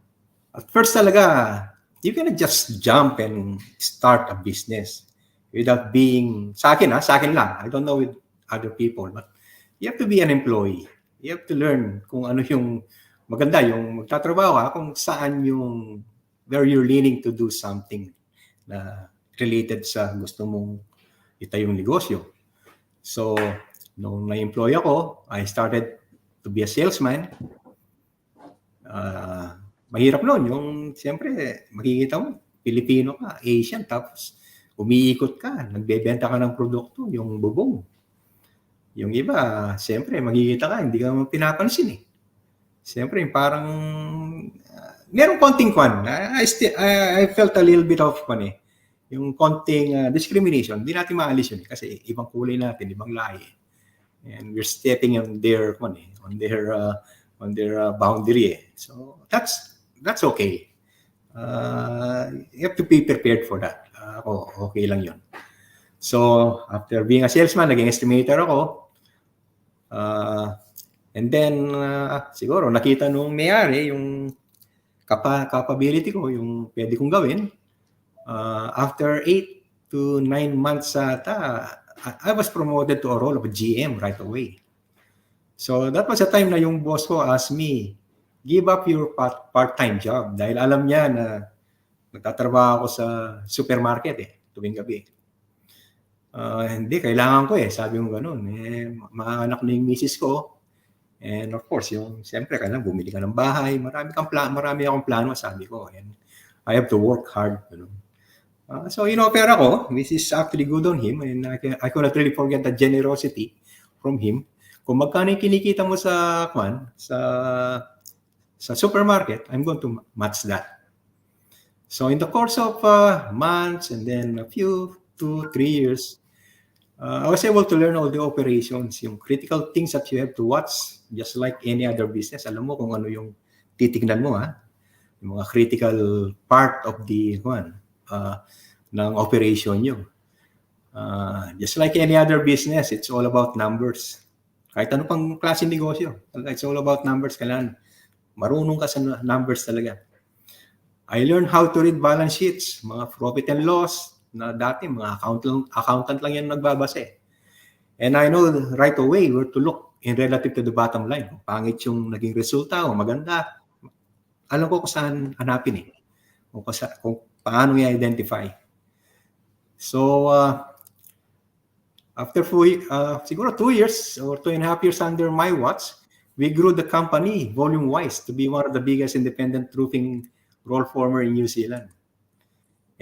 at first talaga, you cannot just jump and start a business without being, sa akin lang. I don't know with other people, but you have to be an employee. You have to learn kung ano yung maganda, yung magtatrabaho ka, kung saan yung, where you're leaning to do something na related sa gusto mong itayong negosyo. So, Nung na-employ ako, I started to be a salesman. Mahirap noon. Yung, siyempre, makikita mo, Pilipino ka, Asian, tapos umiikot ka, nagbebenta ka ng produkto, yung bubong. Yung iba, siyempre, makikita ka, hindi ka naman pinapansin eh. Siyempre, parang, merong konting kwan. I felt a little bit of kwan eh. Yung konting discrimination, hindi natin maalis yun eh, kasi ibang kulay natin, ibang lahi. And we're stepping on their kwan eh, on their boundary eh. So that's okay. You have to be prepared for that. Ako, okay lang yun. So after being a salesman, naging estimator ako. And then siguro nakita nung may-ari yung capability ko, yung pwede kong gawin. After 8 to 9 months I was promoted to a role of a GM right away. So that was the time na yung boss ko asked me, give up your part-time job. Dahil alam niya na nagtatrabaho ako sa supermarket tuwing gabi. Hindi, kailangan ko sabi mo ganun. Mga anak na yung misis ko. And of course, siyempre, kailangan bumili ka ng bahay. Marami akong plano, sabi ko. And I have to work hard. So in-offer ako, which is actually good on him. And I cannot really forget the generosity from him. Kung magkano yung kinikita mo sa supermarket, I'm going to match that. So in the course of months and then a few 2-3 years, I was able to learn all the operations, yung critical things that you have to watch, just like any other business. Alam mo kung ano yung titignan mo, yung mga critical part of the ng operation nyo. Just like any other business, it's all about numbers. Kahit ano pang klase negosyo, it's all about numbers. Kailangan marunong ka sa numbers talaga. I learned how to read balance sheets, mga profit and loss, na dati mga accountant lang yan nagbabasa And I know right away where to look in relative to the bottom line. Kung pangit yung naging resulta o maganda, alam ko kung saan hanapin kung paano i-identify. So, after siguro 2 years or 2.5 years under my watch, we grew the company volume-wise to be one of the biggest independent roofing roll former in New Zealand.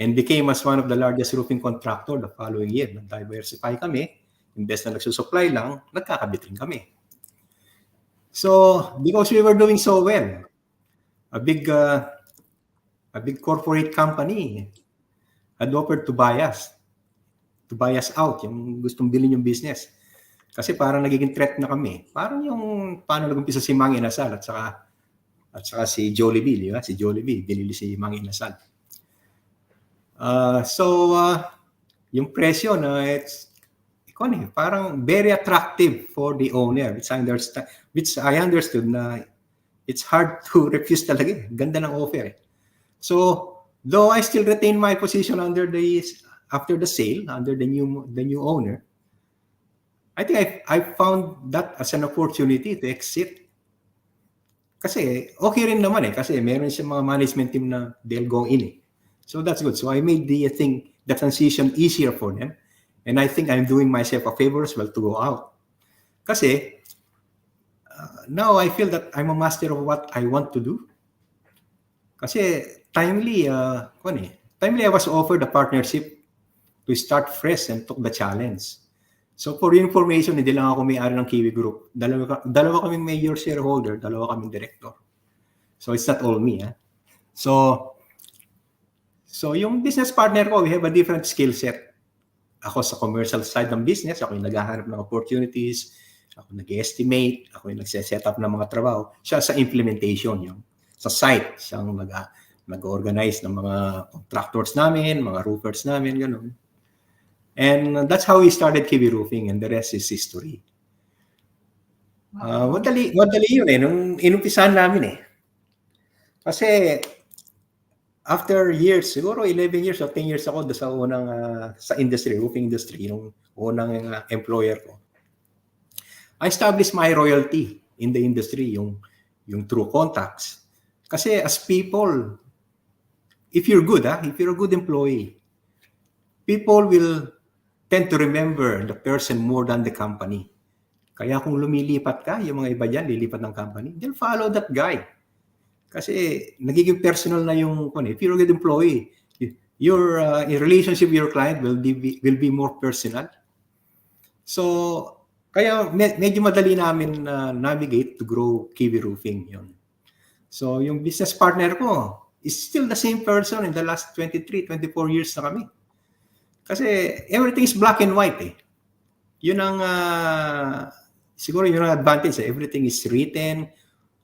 And became as one of the largest roofing contractor the following year. Nag-diversify kami. Imbes na nagsusupply lang, nagkakabit rin kami. So, because we were doing so well, a big corporate company had offered to buy us out, yung gustong bilhin yung business. Kasi parang nagiging threat na kami. Parang yung paano nag-umpisa si Mang Inasal at saka si Jollibee, di ba? Si Jollibee, binili si Mang Inasal. Yung presyo na parang very attractive for the owner, which I understood na it's hard to refuse talaga. Ganda ng offer. So, though I still retain my position after the sale, under the new owner, I think I found that as an opportunity to exit. Kasi okay rin naman kasi meron siyang mga management team na they'll go in So that's good. So I made the transition easier for them. And I think I'm doing myself a favor as well to go out. Kasi now I feel that I'm a master of what I want to do. Kasi timely I was offered a partnership to start fresh and took the challenge. So for your information, hindi lang ako may-ari ng Kiwi Group. Dalawa kaming major shareholder, dalawa kaming director. So it's not all me. So yung business partner ko, we have a different skill set. Ako sa commercial side ng business, ako yung naghahanap ng opportunities, ako nag-estimate, ako yung nagse-set up ng mga trabaho. Siya sa implementation, sa site, siyang nag-organize ng mga contractors namin, mga roofers namin, gano'n. And that's how we started Kiwi Roofing, and the rest is history. Madali yun nung inumpisahan namin Kasi after years, siguro 11 years o 10 years ako sa unang sa industry, roofing industry, yung unang employer ko. I established my royalty in the industry, yung through contacts. Kasi as people, if you're a good employee, people will tend to remember the person more than the company. Kaya kung lumilipat ka, yung mga iba dyan, lilipat ng company, they'll follow that guy. Kasi nagiging personal na yung, if you're a good employee, your relationship with your client will be more personal. So, kaya medyo madali namin navigate to grow Kiwi Roofing. Yun. So, yung business partner ko is still the same person in the last 23, 24 years na kami. Kasi everything is black and white eh. Yun ang, siguro yun ang advantage eh. Everything is written.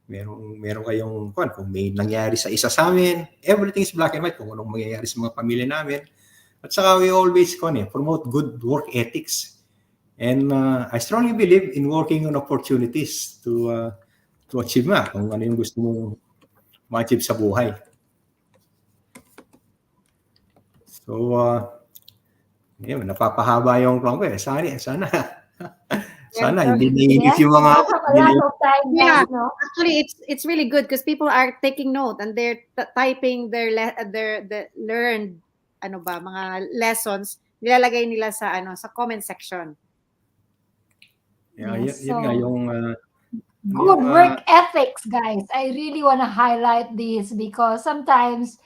Meron kayong, kung may nangyari sa isa sa amin, everything is black and white kung anong mangyayari sa mga pamilya namin. At saka we always promote good work ethics. And I strongly believe in working on opportunities to achieve kung ano yung gusto mong ma-achieve sa buhay. So, napapahaba yung plan ko eh. Sana hindi naisip yung mga... Yeah, actually, it's really good because people are taking note and they're typing their learned mga lessons, nilalagay nila sa sa comment section. Yeah, yun nga yung good work ethics, guys. I really want to highlight this because sometimes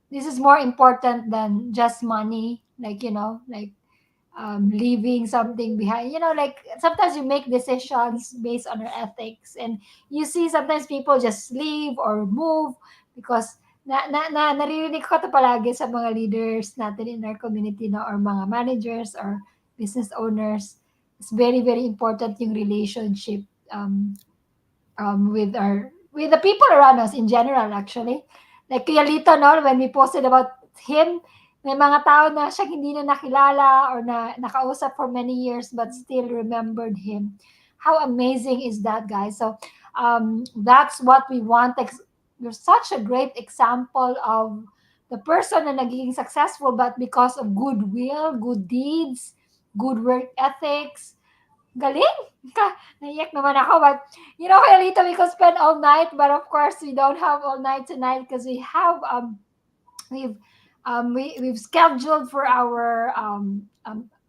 this is more important than just money. Like, leaving something behind. Like sometimes you make decisions based on your ethics, and you see sometimes people just leave or move because naririnig ko to palagi sa mga leaders natin in our community or mga managers or business owners. It's very, very important yung relationship with the people around us in general, actually. Like Kuya Lito, when we posted about him, may mga tao na siya hindi na nakilala or na nakausap for many years but still remembered him. How amazing is that, guys? So that's what we want. You're such a great example of the person na naging successful but because of goodwill, good deeds, good work ethics. Galing! Naiyak naman ako. But, Kuya Lito, we could spend all night, but of course, we don't have all night tonight because we have, we've scheduled for our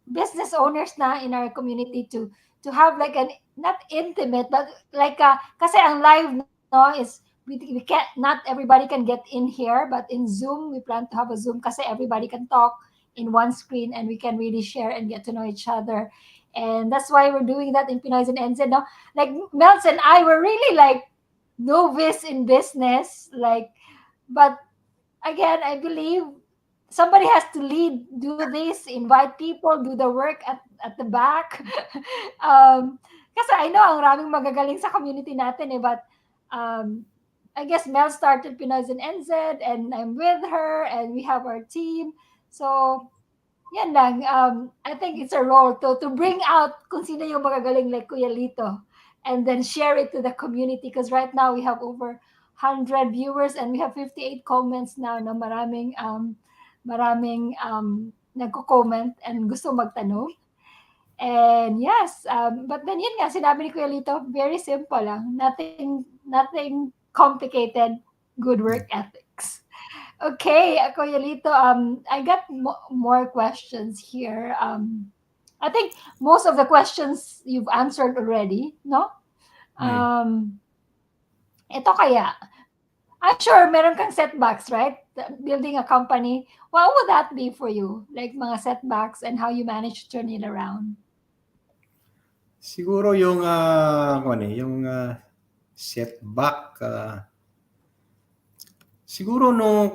business owners na in our community to have like an, not intimate, but like, kasi ang live, is, we can't, not everybody can get in here, but in Zoom, we plan to have a Zoom kasi everybody can talk in one screen and we can really share and get to know each other. And that's why we're doing that in Pinoy's and NZ. No? Like Mel's and I were really like novice in business. But again, I believe somebody has to lead, do this, invite people, do the work at the back. Kasi I know ang raming magagaling sa community natin but I guess Mel started Pinoy's and NZ and I'm with her and we have our team. So yan lang. I think it's a role to bring out kung sino yung magagaling like Kuya Lito and then share it to the community because right now we have over 100 viewers and we have 58 comments now na maraming nagko-comment and gusto magtanong. And yes, but then yun nga, sinabi ni Kuya Lito, very simple lang. Nothing complicated, good work ethics. Okay, Kuya Lito, I got more questions here. I think most of the questions you've answered already, no? Ito kaya, I'm sure meron kang setbacks, right? Building a company. What would that be for you? Like mga setbacks and how you manage to turn it around? Siguro yung setback siguro nung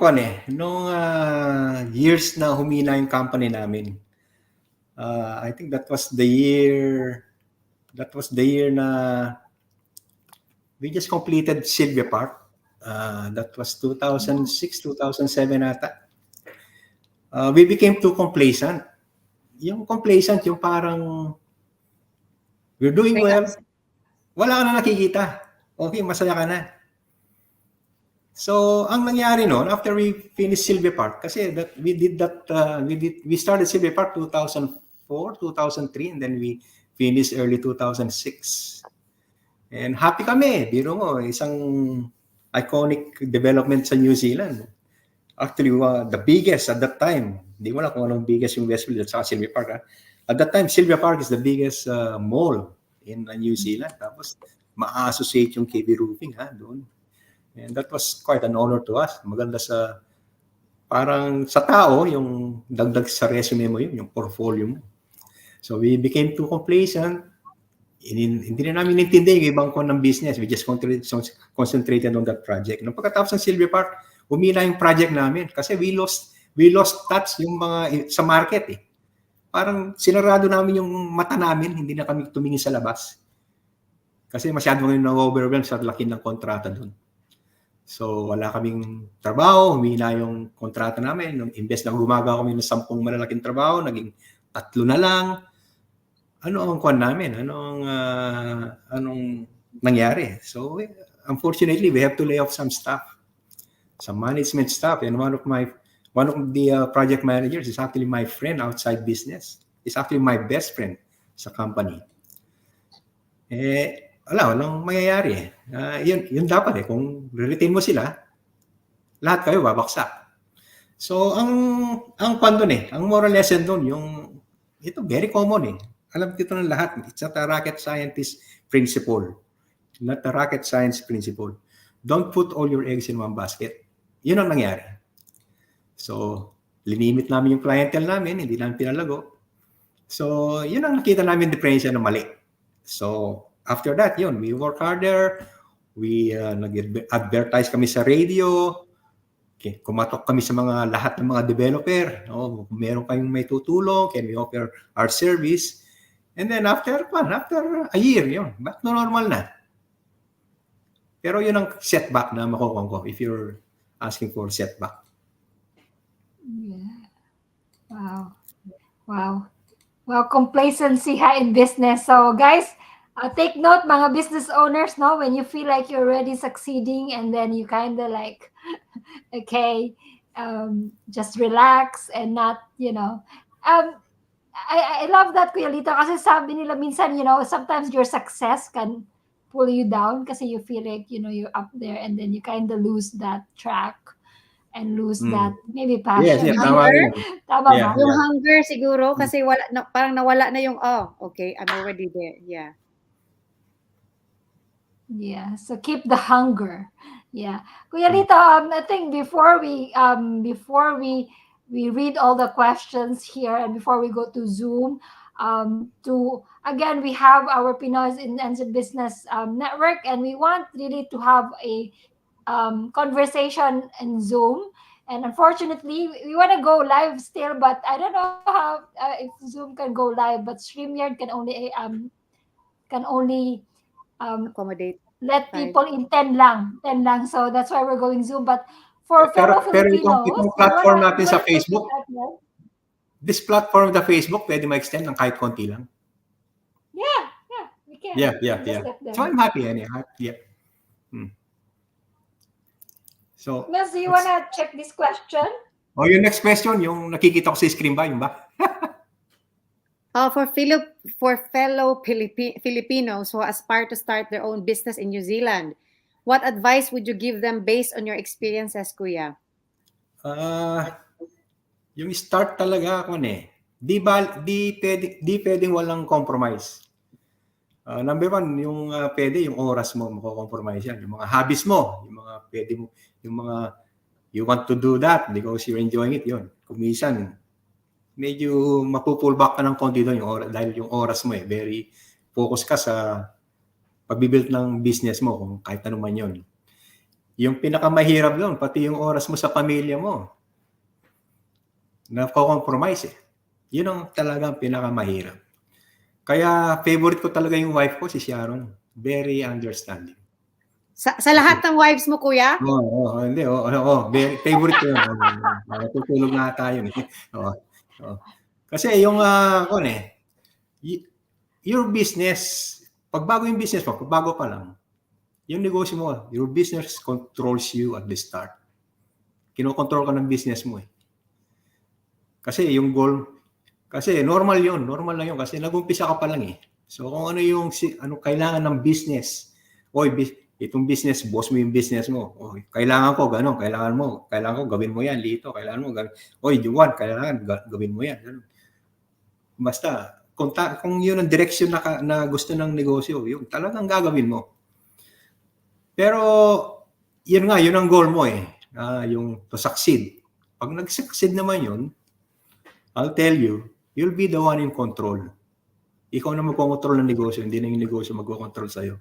years na humina yung company namin. I think that was the year na we just completed Sylvia Park. That was 2006, 2007 ata. We became too complacent. Yung complacent, yung parang we're doing well. Wala ka na nakikita. Okay, masaya ka na. So, ang nangyari noon, after we finished Sylvia Park, kasi we started Sylvia Park 2004, 2003, and then we finished early 2006. And happy kami. Biro mo, isang iconic development sa New Zealand. Actually, the biggest at that time. Hindi mo lang kung anong biggest yung Westfield at saka Sylvia Park. At that time, Sylvia Park is the biggest mall in New Zealand. Tapos, ma-associate yung Kiwi Roofing doon. And that was quite an honor to us. Maganda parang sa tao, yung dagdag sa resume mo yun, yung portfolio mo. So we became too complacent. Hindi na namin nintindi yung ibang ng business. We just concentrated on that project. Nung pagkatapos ng Sylvia Park, umina yung project namin kasi we lost touch yung mga sa market eh. Parang sinarado namin yung mata namin, hindi na kami tumingin sa labas. Kasi masyado ngayon na-overwhelm sa laki ng kontrata doon. So wala kaming trabaho, humina yung kontrata namin. Nung imbes na gumagawa kami ng 10 malalaking trabaho, naging 3 na lang. Ano ang kwan namin? Anong nangyari? So unfortunately, we have to lay off some staff, some management staff, and one of the project managers is actually my friend outside business. He's actually my best friend sa company. Walang mangyayari. Yun dapat kung re-retain mo sila, lahat kayo babaksak. So ang kwan doon ang moral lesson doon, ito very common Alam dito ng lahat. It's not a rocket scientist principle. Not a rocket science principle. Don't put all your eggs in one basket. Yun ang nangyari. So, linimit namin yung clientele namin, hindi namin pinalago. So, yun ang nakita namin diferensya na mali. So, after that, we work harder. We nag-advertise kami sa radio. Okay, kumatok kami sa lahat ng mga developer. Kung meron kayong may tutulong, can we offer our service? And then after a year, back to normal na. Pero yun ang setback na makukuha ko if you're asking for setback. Yeah. Wow. Well, complacency in business. So guys, take note mga business owners, when you feel like you're already succeeding and then you kind of like, okay, just relax and not, I love that, Kuya Lito, kasi sabi nila minsan, sometimes your success can pull you down kasi you feel like, you're up there and then you kind of lose that track and lose that maybe passion. Yes, tama yun. Tama Yeah, ba? Yung hunger siguro kasi parang nawala na yung okay, I'm already there. Yeah. Yeah, so keep the hunger. Yeah. Kuya Lito, I think before we read all the questions here and before we go to Zoom, we have our Pinoys in Business Network, and we want really to have a conversation in Zoom. And unfortunately, we want to go live still, but I don't know how if Zoom can go live, but StreamYard can only Accommodate. let people in 10 lang. So that's why we're going Zoom. But for fellow Filipinos, itong platform natin sa take Facebook, it out, right? this platform, the Facebook, pwede ma-extend ng kahit konti lang. Yeah, we can. Yeah. Just let them. So I'm happy anyhow. Yeah. So, Miss, do you want to check this question? yung next question, yung nakikita ko sa screen ba, yun ba? For fellow Filipinos who aspire to start their own business in New Zealand, what advice would you give them based on your experiences, Kuya? Yung start talaga di pwedeng walang compromise. Number one, yung pwede yung oras mo mako-compromise yan. Yung mga hobbies mo, yung mga pwede mo, yung mga you want to do that because you're enjoying it, yun. Kung minsan, medyo mapupull back ka ng konti doon dahil yung oras mo very focus ka sa pag-build ng business mo kung kahit ano man yun. Yung pinakamahirap doon, pati yung oras mo sa pamilya mo, na-compromise Yun ang talagang pinakamahirap. Kaya favorite ko talaga yung wife ko, si Sharon. Very understanding. Sa lahat ng wives mo, Kuya? Hindi. Very favorite ko yun. Natutulog na tayo. Kasi yung, your business, pagbago yung business mo, pagbago pa lang, yung negosyo mo, your business controls you at the start. Kinokontrol ka ng business mo Kasi yung goal, kasi normal lang yun kasi nag-umpisa ka pa lang So kung ano yung kailangan ng business, itong business, boss mo yung business mo. Kailangan ko gano'n, kailangan ko gawin mo yan, Lito, kailangan mo gawin. Juan, kailangan gawin mo yan. Ganun. Basta kung yun ang direction na gusto ng negosyo, yun talagang gagawin mo. Pero yun ang goal mo eh, yung to succeed. Pag nag-succeed naman yun, I'll tell you, you'll be the one in control. Ikaw na magkocontrol ng negosyo, hindi na yung negosyo magkocontrol sa'yo.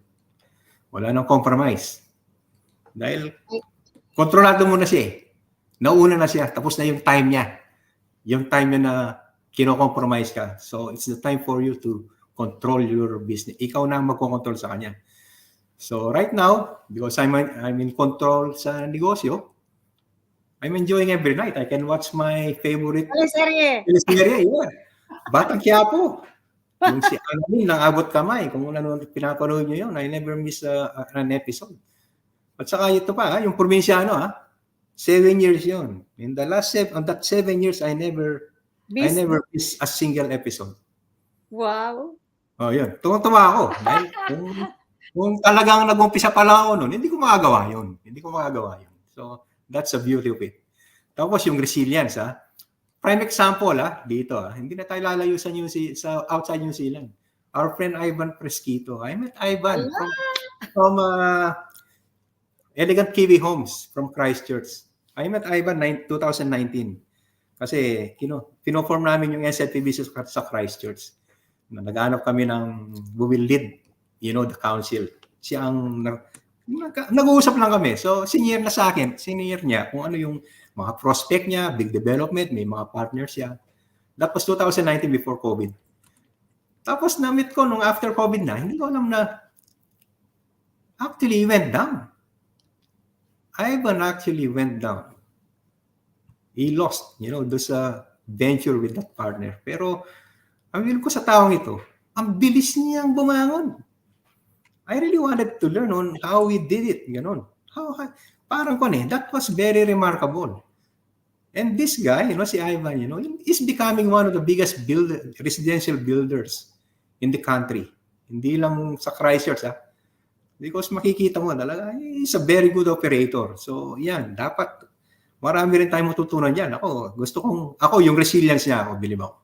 Wala nang compromise. Dahil kontrolado mo na siya eh. Nauna na siya, tapos na yung time niya. Yung time niya na kino-compromise ka. So, it's the time for you to control your business. Ikaw na ang magkocontrol sa kanya. So, right now, because I'm in control sa negosyo, I'm enjoying every night. I can watch my favorite Teleserye. yeah. Batang Quiapo. Yung si Amin, naabot kamay. Kung pinapanood nyo yun, I never miss an episode. At saka ito pa, yung probinsyano, 7 years yun. In the last on that 7 years, I never miss a single episode. Wow. Oh, yun. Tuwa ako. Dahil kung talagang nag-umpisa pa lang ako nun, hindi ko magagawa yun. So, that's the beauty of it. Tapos yung resilience, prime example, dito, hindi na tayo lalayo sa outside New Zealand. Our friend Ivan Fresquito. I met Ivan from Elegant Kiwi Homes from Christchurch. I met Ivan 2019. Kasi, pinoform namin yung SLPB sa Christchurch. Naghanap kami ng who will lead, the council. Siya ang nag-uusap lang kami. So, senior na sa akin, senior niya, kung ano yung mga prospect niya, big development, may mga partners siya. That was 2019 before COVID. Tapos na-meet ko nung after COVID na, hindi ko alam na actually went down. Ivan actually went down. He lost, doon sa venture with that partner. Pero, ang will ko sa taong ito, ang bilis niyang bumangon. I really wanted to learn on how we did it. Ganon. Parang that was very remarkable. And this guy, si Ivan, is becoming one of the biggest residential builders in the country. Hindi lang sa Christchurch, because makikita mo talaga, he's a very good operator. So, yan, dapat marami rin tayong matutunan yan. Ako, yung resilience niya, believe ako.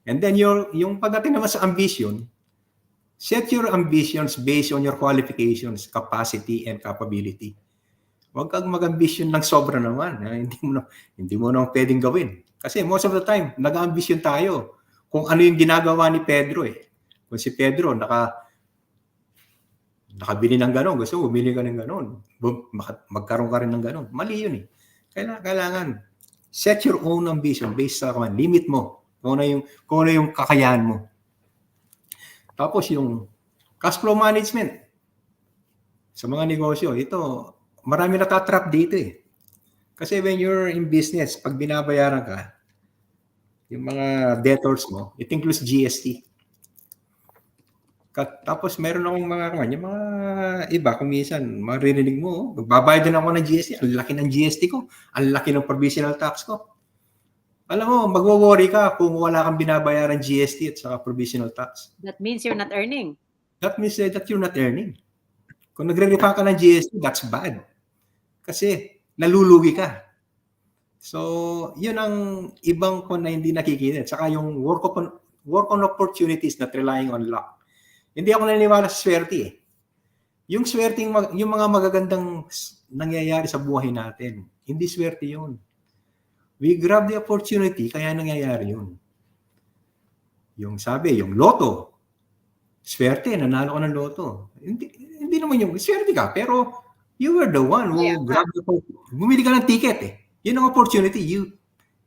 And then, yung pagdating naman sa ambition, set your ambitions based on your qualifications, capacity, and capability. Huwag kang mag-ambition ng sobra naman. Hindi mo na pwedeng gawin. Kasi most of the time, nag-ambition tayo kung ano yung ginagawa ni Pedro eh. Kung si Pedro nakabili ng gano'n, gusto mo bumili ka ng gano'n, magkaroon ka rin ng gano'n. Mali yun eh. Kailangan set your own ambition based sa limit mo. Kung ano yung kakayahan mo. Tapos yung cash flow management sa mga negosyo, ito, marami natatrap dito eh. Kasi when you're in business, pag binabayaran ka, yung mga debtors mo, it includes GST. Tapos meron akong yung mga iba, kung minsan, maririnig mo, magbabayad din ako ng GST, ang laki ng GST ko, ang laki ng provisional tax ko. Alam mo, magwo-worry ka kung wala kang binabayaran GST at saka provisional tax. That means you're not earning. That means that you're not earning. Kung nagre-refund ka ng GST, that's bad. Kasi nalulugi ka. So, yun ang ibang na hindi nakikita. Saka yung work on opportunities not relying on luck. Hindi ako naniniwala sa swerte eh. Yung swerte, yung mga magagandang nangyayari sa buhay natin, hindi swerte yun. We grab the opportunity, kaya nangyayari yun. Yung sabi, yung loto. Swerte, nanalo ka ng loto. Hindi naman yung swerte ka, pero you were the one who grabbed the opportunity. Bumili ka ng ticket eh. Yun ang opportunity.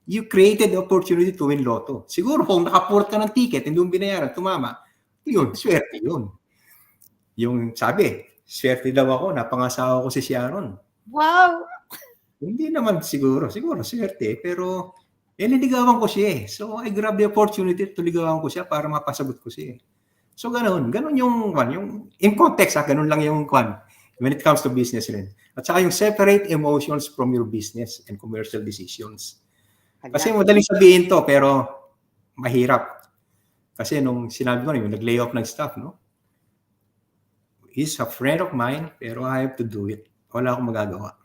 You created the opportunity to win loto. Siguro kung nakaport ka ng ticket, hindi mo binayaran, tumama, yun, swerte yun. Yung sabi, swerte daw ako, napangasawa ko si Sharon. Wow! Hindi naman siguro swerte, pero niligawan ko siya eh. So I grab the opportunity to ligawan ko siya para mapasagot ko siya. So ganun yung in context ganun lang yung when it comes to business rin. At saka yung separate emotions from your business and commercial decisions. Kasi madaling sabihin to pero mahirap. Kasi nung sinabi ko yung nag-lay off ng staff, no? He's a friend of mine pero I have to do it. Wala akong magagawa.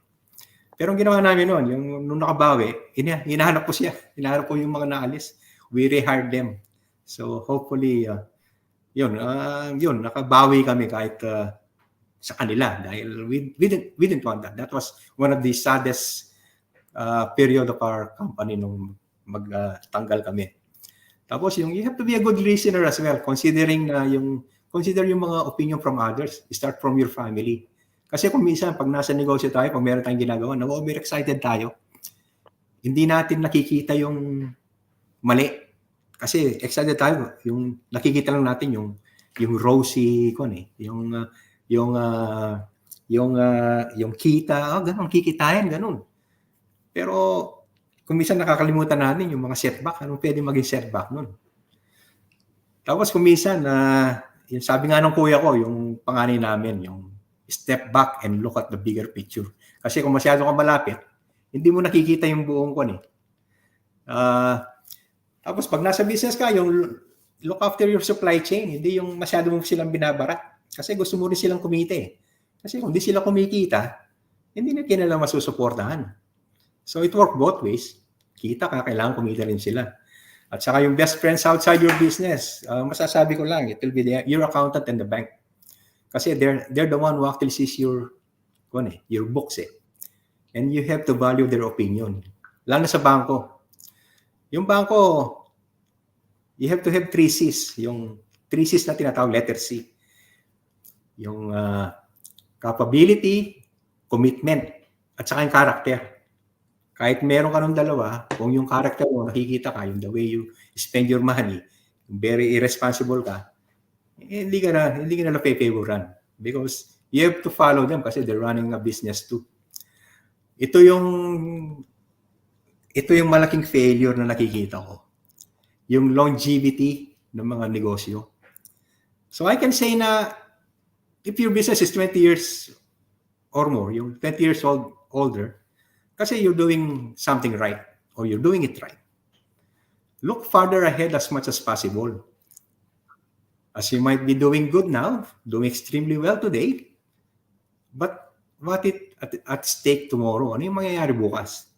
Pero ang ginawa namin noon, nung nakabawi, hinahanap ko siya. Hinahanap ko yung mga naalis. We rehired them. So hopefully, yun, nakabawi kami kahit sa kanila dahil we didn't want that. That was one of the saddest period of our company nung magtanggal kami. Tapos you have to be a good listener as well, considering consider yung mga opinion from others. Start from your family. Kasi kung minsan, pag nasa negosyo tayo, pag meron tayong ginagawa, over-excited tayo, hindi natin nakikita yung mali. Kasi excited tayo, yung nakikita lang natin yung rosy yung kita, ganun, kikitain, ganun. Pero kung minsan nakakalimutan natin yung mga setback, anong pwede maging setback nun? Tapos kung minsan, yung sabi nga ng kuya ko, yung panganay namin, yung step back and look at the bigger picture. Kasi kung masyado kang malapit, hindi mo nakikita yung buong tapos pag nasa business ka, yung look after your supply chain, hindi yung masyado mo silang binabara. Kasi gusto mo rin silang kumita eh. Kasi kung di sila kumikita, hindi na kinala masusuportahan. So it works both ways. Kita ka, kailangan kumita rin sila. At saka yung best friends outside your business, masasabi ko lang, it will be your accountant and the bank. Kasi they're the one who actually sees your books eh. And you have to value their opinion. Lalo sa bangko. Yung bangko, you have to have 3 C's. Yung 3 C's na tinatawag, letter C. Yung capability, commitment, at saka yung character. Kahit meron ka ng dalawa, kung yung character mo, nakikita ka, yung the way you spend your money, very irresponsible ka, hindi ka na napipavoran. Because you have to follow them kasi they're running a business too. Ito yung malaking failure na nakikita ko. Yung longevity ng mga negosyo. So I can say na if your business is 20 years or more, yung 20 years older, kasi you're doing something right or you're doing it right. Look farther ahead as much as possible. As you might be doing good now, doing extremely well today, but what at stake tomorrow? Ano yung mangyayari bukas?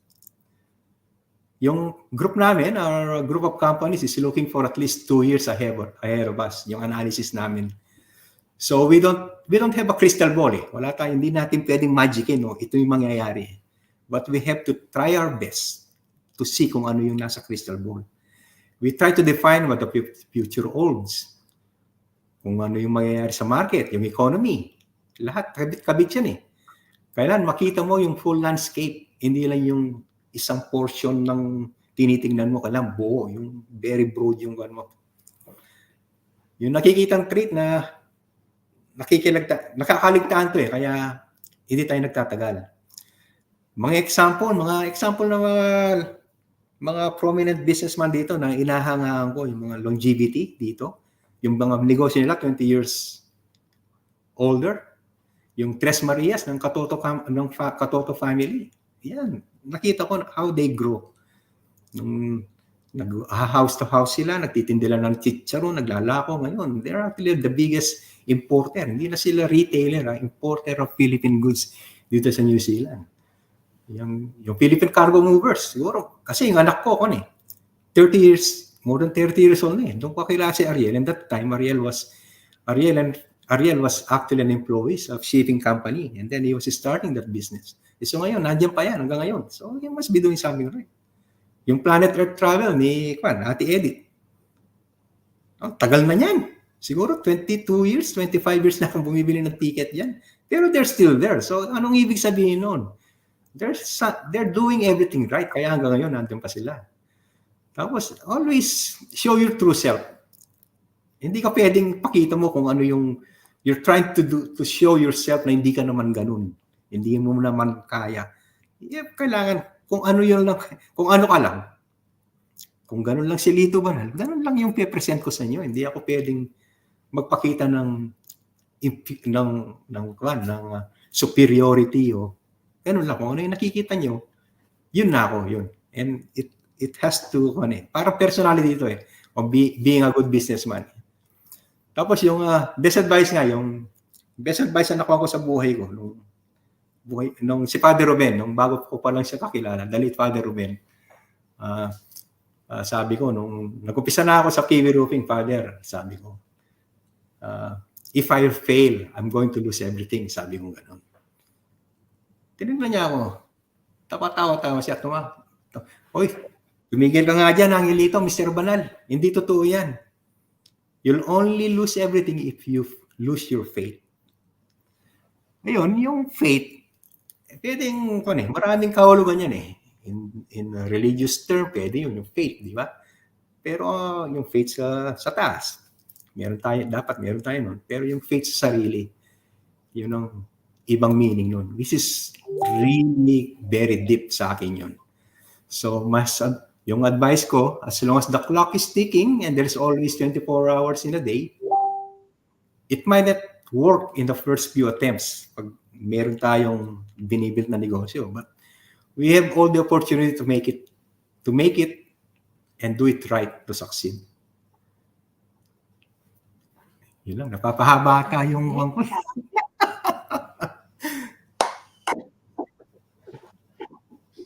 Yung group namin, our group of companies is looking for at least 2 years ahead of us, yung analysis namin. So we don't have a crystal ball eh. Hindi natin pwedeng magicin, no? Ito yung mangyayari. But we have to try our best to see kung ano yung nasa crystal ball. We try to define what the future holds. Kung ano yung mangyayari sa market, yung economy. Lahat, kabit yan eh. Kailan makita mo yung full landscape, hindi lang yung isang portion ng tinitingnan mo, kailan buo, yung very broad yung mo. Yung nakikitang treat na nakakaligtaan to eh, kaya hindi tayo nagtatagal. Mga example ng mga prominent businessman dito na inahangaan ko, yung mga longevity dito, yung mga negosyo nila 20 years older, yung Tres Marias ng Katoto family. Yan, nakita ko how they grow. House to house sila, nagtitinda lang ng chicharon, naglalako ngayon. They're actually the biggest importer. Hindi na sila retailer, importer of Philippine goods dito sa New Zealand. Yung Philippine Cargo Movers, siguro. Kasi yung anak ko, 30 years, more than 30 years old na eh. Doon ko kakilala si Ariel. And that time, Ariel was actually an employee of shipping company. And then he was starting that business. So ngayon, nandiyan pa yan hanggang ngayon. So he must be doing something right. Yung Planet Earth Travel ni Ate Edith. Tagal na yan. Siguro 22 years, 25 years na akong bumibili ng ticket yan. Pero they're still there. So anong ibig sabihin nun? They're doing everything right. Kaya hanggang ngayon, nandiyan pa sila. Tapos, always show your true self. Hindi ka pwedeng pakita mo kung ano yung you're trying to show yourself na hindi ka naman ganun. Hindi mo naman kaya. Kailangan kung ano yun lang, kung ano ka lang. Kung ganun lang si Lito Banal, ganun lang yung pe-present ko sa inyo. Hindi ako pwedeng magpakita ng superiority o ganun lang. Kung ano yung nakikita nyo, yun na ako, yun. And it has to, parang personality dito eh, of being a good businessman. Tapos yung best advice na nakuha ko sa buhay ko, nung si Father Ruben, nung bago ko pa lang siya kakilala, the late Father Ruben, Sabi ko, nung nag-umpisa na ako sa Kiwi Roofing, Father, sabi ko, uh, if I fail, I'm going to lose everything. Sabi ko gano'n. Tinignan niya ako. Tawa-tawa siya. Hoy, tumigil ka nga dyan, Angelito, Mr. Banal. Hindi totoo yan. You'll only lose everything if you lose your faith. Ngayon, yung faith, pwedeng, maraming kahulugan yan eh. In a religious term, pwede yun, yung faith, di ba? Pero yung faith sa taas, dapat meron tayo nun. Pero yung faith sa sarili, yun ang ibang meaning nun. This is really very deep sa akin yun. So, yung advice ko, as long as the clock is ticking and there's always 24 hours in a day, it might not work in the first few attempts pag meron tayong binibuild na negosyo. But we have all the opportunity to make it and do it right to succeed. Yun lang, napapahaba ka yung ko.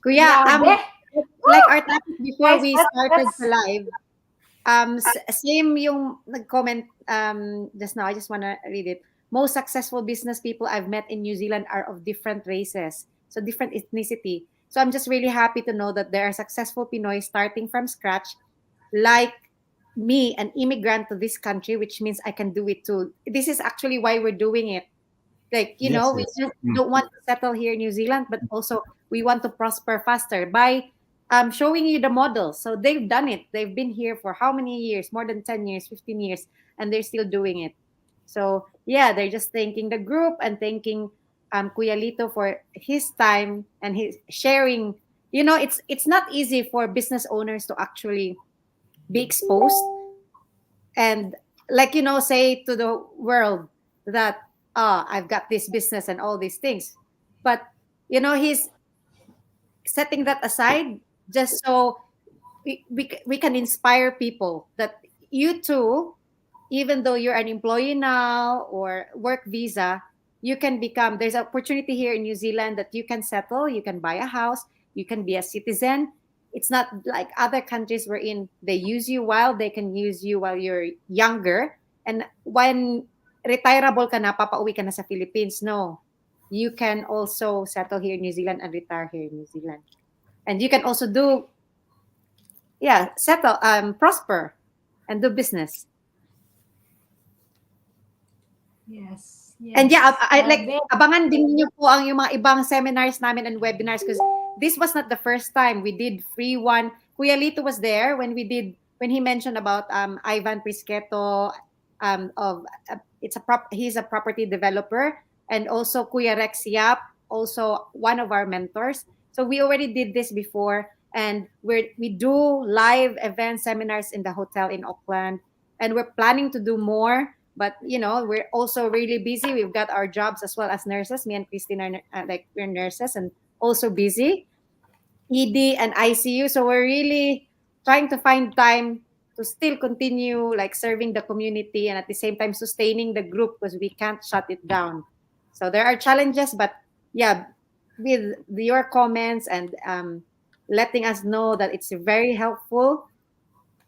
Kuya, Grabe. like our topic before Guys, we that's- started that's- the live, same yung nag-comment just now. I just want to read it. Most successful business people I've met in New Zealand are of different races, so different ethnicity. So I'm just really happy to know that there are successful Pinoy starting from scratch, like me, an immigrant to this country, which means I can do it too. This is actually why we're doing it. Like, you Yes, know, yes. we just don't want to settle here in New Zealand, but also we want to prosper faster by showing you the model. So they've done it. They've been here for how many years? More than 10 years, 15 years, and they're still doing it. So yeah, they're just thanking the group and thanking Kuya Lito for his time and his sharing. You know, it's not easy for business owners to actually be exposed and, like, you know, say to the world that I've got this business and all these things. But you know, he's setting that aside just so we can inspire people that you too, even though you're an employee now or work visa, you can become, there's opportunity here in New Zealand that you can settle, you can buy a house, you can be a citizen. It's not like other countries wherein they use you while they can use you while you're younger. And when retireable ka na, papauwi ka na sa Philippines. No. You can also settle here in New Zealand and retire here in New Zealand. And you can also do, settle, prosper and do business. Yes. And yeah, I like, Grabe. abangan din niyo po ang yung mga ibang seminars namin and webinars because this was not the first time we did free one. Kuya Lito was there when when he mentioned about Ivan Prisketo of he's a property developer, and also Kuya Rex Yap, also one of our mentors. So we already did this before, and we do live event seminars in the hotel in Auckland, and we're planning to do more. But you know, we're also really busy. We've got our jobs as well as nurses. Me and Christine are like, we're nurses and also busy. ED and ICU. So we're really trying to find time to still continue like serving the community and at the same time sustaining the group because we can't shut it down. So there are challenges, but yeah, with your comments and letting us know that it's very helpful.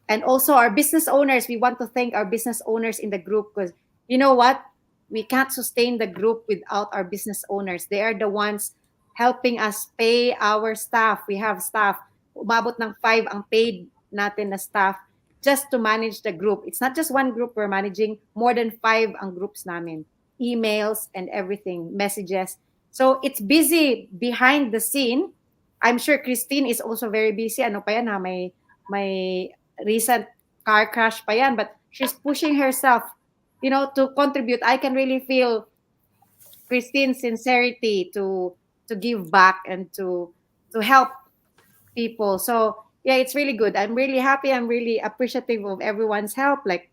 And also our business owners, we want to thank our business owners in the group because you know what? We can't sustain the group without our business owners. They are the ones helping us pay our staff. We have staff. Umabot ng 5 ang paid natin na staff just to manage the group. It's not just one group. We're managing more than 5 ang groups namin. Emails and everything, messages. So it's busy behind the scene. I'm sure Christine is also very busy. Ano pa yan ha? May recent car crash pa yan, but she's pushing herself, you know, to contribute. I can really feel Christine's sincerity to give back and to help people. So yeah, it's really good. I'm really happy. I'm really appreciative of everyone's help. Like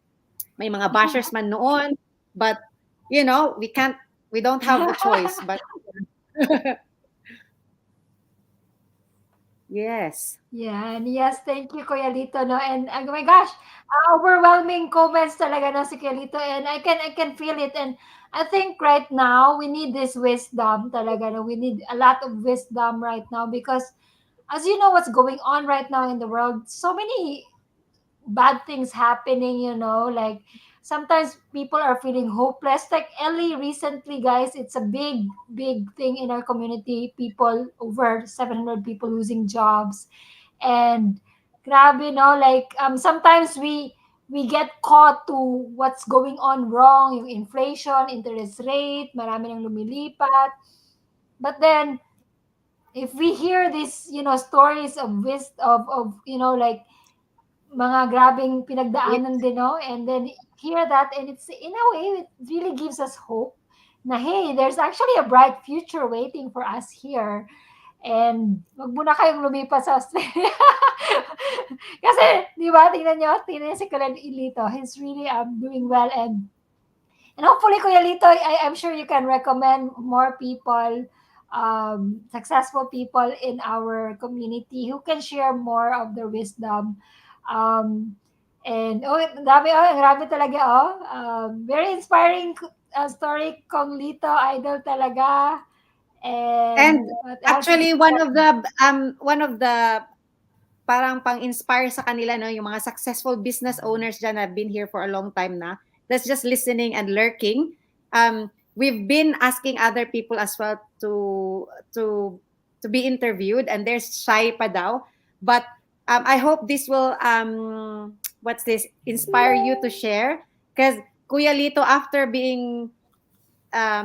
may mga bashers man noon, but you know, we don't have the choice. But yes. Yeah, and yes, thank you, Kuya Lito, no? And oh my gosh, overwhelming comments talaga no si Kuya Lito, and I can feel it, and I think right now we need this wisdom talaga, no? We need a lot of wisdom right now because as you know, what's going on right now in the world, so many bad things happening, like sometimes people are feeling hopeless. Like Ellie recently, guys, it's a big thing in our community. People, over 700 people losing jobs. And grabe, like sometimes we get caught to what's going on wrong, yung inflation, interest rate, marami nang lumilipat. But then if we hear these, stories of like mga grabing pinagdaanan din, no? And then hear that, and it's in a way it really gives us hope na hey, there's actually a bright future waiting for us here. And wag muna kayong lumipat sa Australia. Kasi, di ba, tingnan niyo si Kuya Lito. He's really doing well, and hopefully, Kuya Lito, I'm sure you can recommend more people, successful people in our community who can share more of their wisdom. Um, and ang grabe talaga, very inspiring story kong Lito, idol talaga. And And what else is actually one of the parang pang-inspire sa kanila, no, yung mga successful business owners dyan have been here for a long time na. That's just listening and lurking. We've been asking other people as well to to be interviewed, and they're shy pa daw. But I hope this will what's this, inspire you to share, because Kuya Lito, after being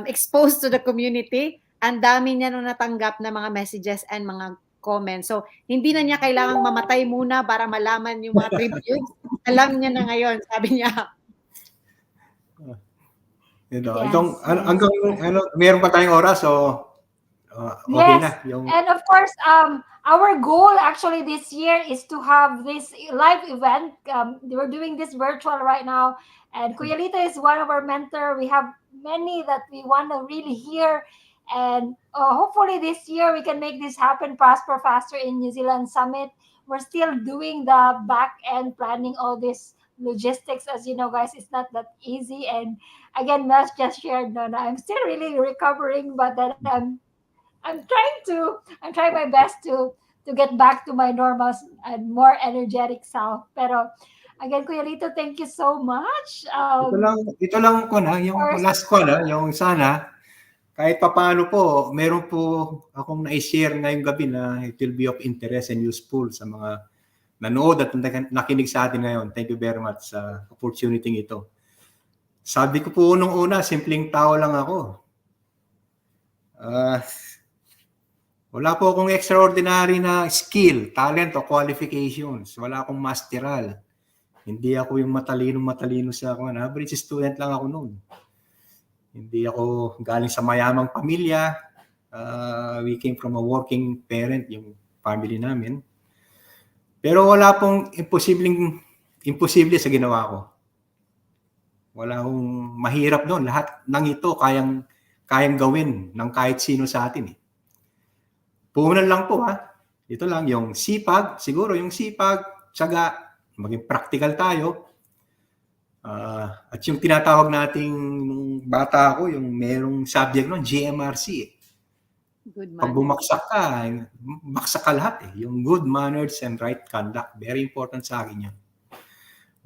exposed to the community, ang dami niya nung natanggap na mga messages and mga comments. So, hindi na niya kailangang mamatay muna para malaman yung mga tributes. Alam niya na ngayon, sabi niya. yes, Hanggang meron pa tayong oras, so okay yes. na. Yung And of course, our goal actually this year is to have this live event. We're doing this virtual right now, and Kuya Lito is one of our mentor. We have many that we want to really hear, and hopefully this year we can make this happen, prosper faster in New Zealand Summit. We're still doing the back end planning, all this logistics. As you know, guys, it's not that easy. And again, Mel just shared, no, I'm still really recovering, but then I'm trying my best to get back to my normal and more energetic self. Pero again, Kuya Lito, thank you so much. ito lang ko na, yung First, last ko na, yung sana kahit papaano po, meron po akong na-share ngayong gabi na it will be of interest and useful sa mga nanood at nakinig sa atin ngayon. Thank you very much sa opportunity ito. Sabi ko po nung una, simpleng tao lang ako. Wala po akong extraordinary na skill, talent o qualifications. Wala akong masteral. Hindi ako yung matalino sa average student lang ako noon. Hindi ako galing sa mayamang pamilya. We came from a working parent, yung family namin. Pero wala pong imposible sa ginawa ko. Wala akong mahirap doon. Lahat ng ito kayang gawin ng kahit sino sa atin. Puhunan lang po ha. Ito lang yung sipag, siguro yung sipag, tiyaga, maging practical tayo. At yung tinatawag nating nung bata ako, yung merong subject nun, GMRC. Good Pag bumagsak ka lahat eh. Yung good manners and right conduct. Very important sa akin yan.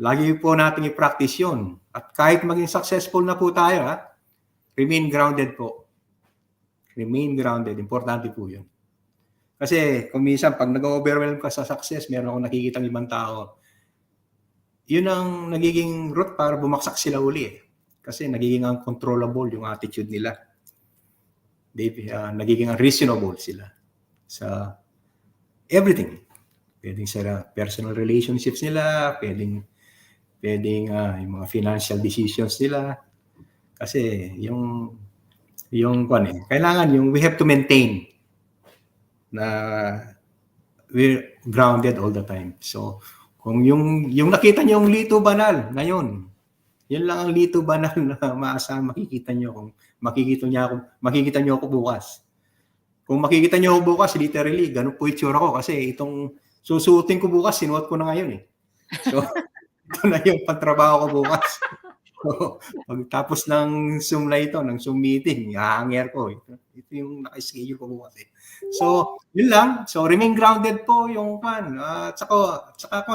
Lagi po natin i-practice yun. At kahit maging successful na po tayo, remain grounded po. Remain grounded. Importante po yun. Kasi kung minsan, pag nag-overwhelm ka sa success, meron akong nakikitang ibang tao. Yun ang nagiging route para bumaksak sila uli eh. Kasi nagiging uncontrollable yung attitude nila. Nagiging unreasonable sila sa everything. Pwedeng sa personal relationships nila, pwedeng yung mga financial decisions nila. Kasi kailangan we have to maintain na we're grounded all the time. So, kung yung nakita niyo yung Lito Banal ngayon, yun lang ang Lito Banal na maasahan makikita niyo kung makikita niyo ako bukas. Kung makikita niyo ako bukas, literally, ganun po itsura ko kasi itong susuotin ko bukas, sinuot ko na ngayon eh. So, ito na yung pagtrabaho ko bukas. So, pagtapos ng Zoom na ito, ng Zoom meeting, hahanger ko. Ito yung naka-schedule ko bukas eh. So, yun lang. So, remain grounded po yung pan. Tsaka ako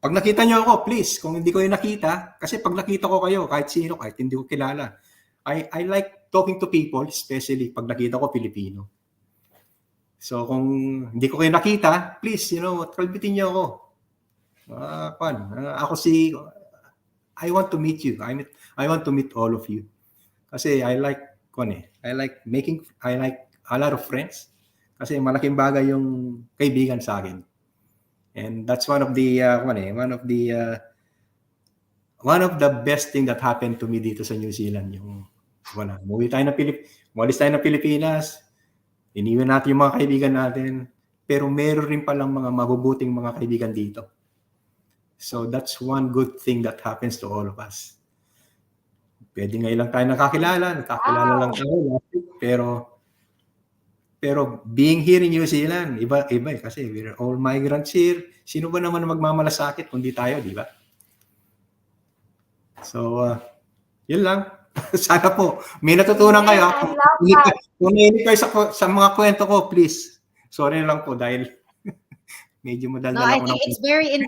pag nakita nyo ako, please, kung hindi ko yung nakita, kasi pag nakita ko kayo, kahit sino, kahit hindi ko kilala, I like talking to people, especially pag nakita ko Pilipino. So, kung hindi ko kayo nakita, please, kalbitin nyo ako. Ako I want to meet you. I want to meet all of you. Kasi I like a lot of friends. Kasi malaking bagay yung kaibigan sa akin. And that's one of the best thing that happened to me dito sa New Zealand. Yung umalis tayo ng Pilipinas, iniwan natin yung mga kaibigan natin, pero meron rin palang mga mabubuting mga kaibigan dito. So that's one good thing that happens to all of us. Pwede ngayon lang tayo nakakilala lang tayo last week, pero being here in New Zealand, iba kasi we're all migrants here. Sino ba naman magmamalasakit kundi tayo, di ba? So, yun lang. Sana po, may natutunan kayo. Kung nainig kayo sa mga kwento ko, please. Sorry lang po dahil medyo madaldal I ako. think it's very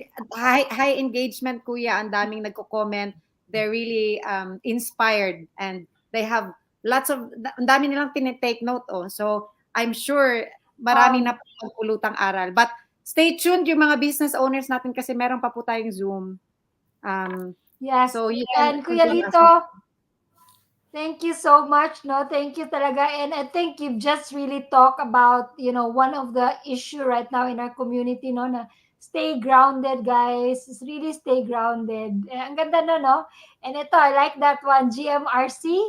high engagement, Kuya. Ang daming nagko-comment. They're really inspired and they have ang dami nilang tinitake note. So, I'm sure marami na pagpulutang aral. But stay tuned yung mga business owners natin kasi meron pa po tayong Zoom. Yes. So you can, Kuya Lito, thank you so much. No, thank you talaga. And I think you've just really talked about, one of the issue right now in our community, no, na stay grounded, guys. Really stay grounded. Ang ganda no? And ito, I like that one, GMRC.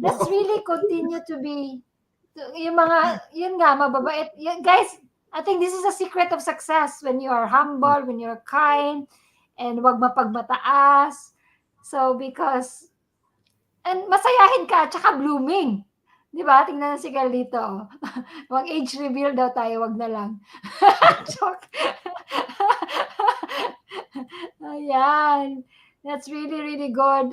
Let's really continue to be, yung mga, yun nga, mababait. Guys, I think this is a secret of success when you are humble, when you're kind, and wag mapagmataas. So, because, and masayahin ka, tsaka blooming. Di ba? Tingnan na si Carlito. Wag age reveal daw tayo, wag na lang. Joke. Ayan. That's really, really good.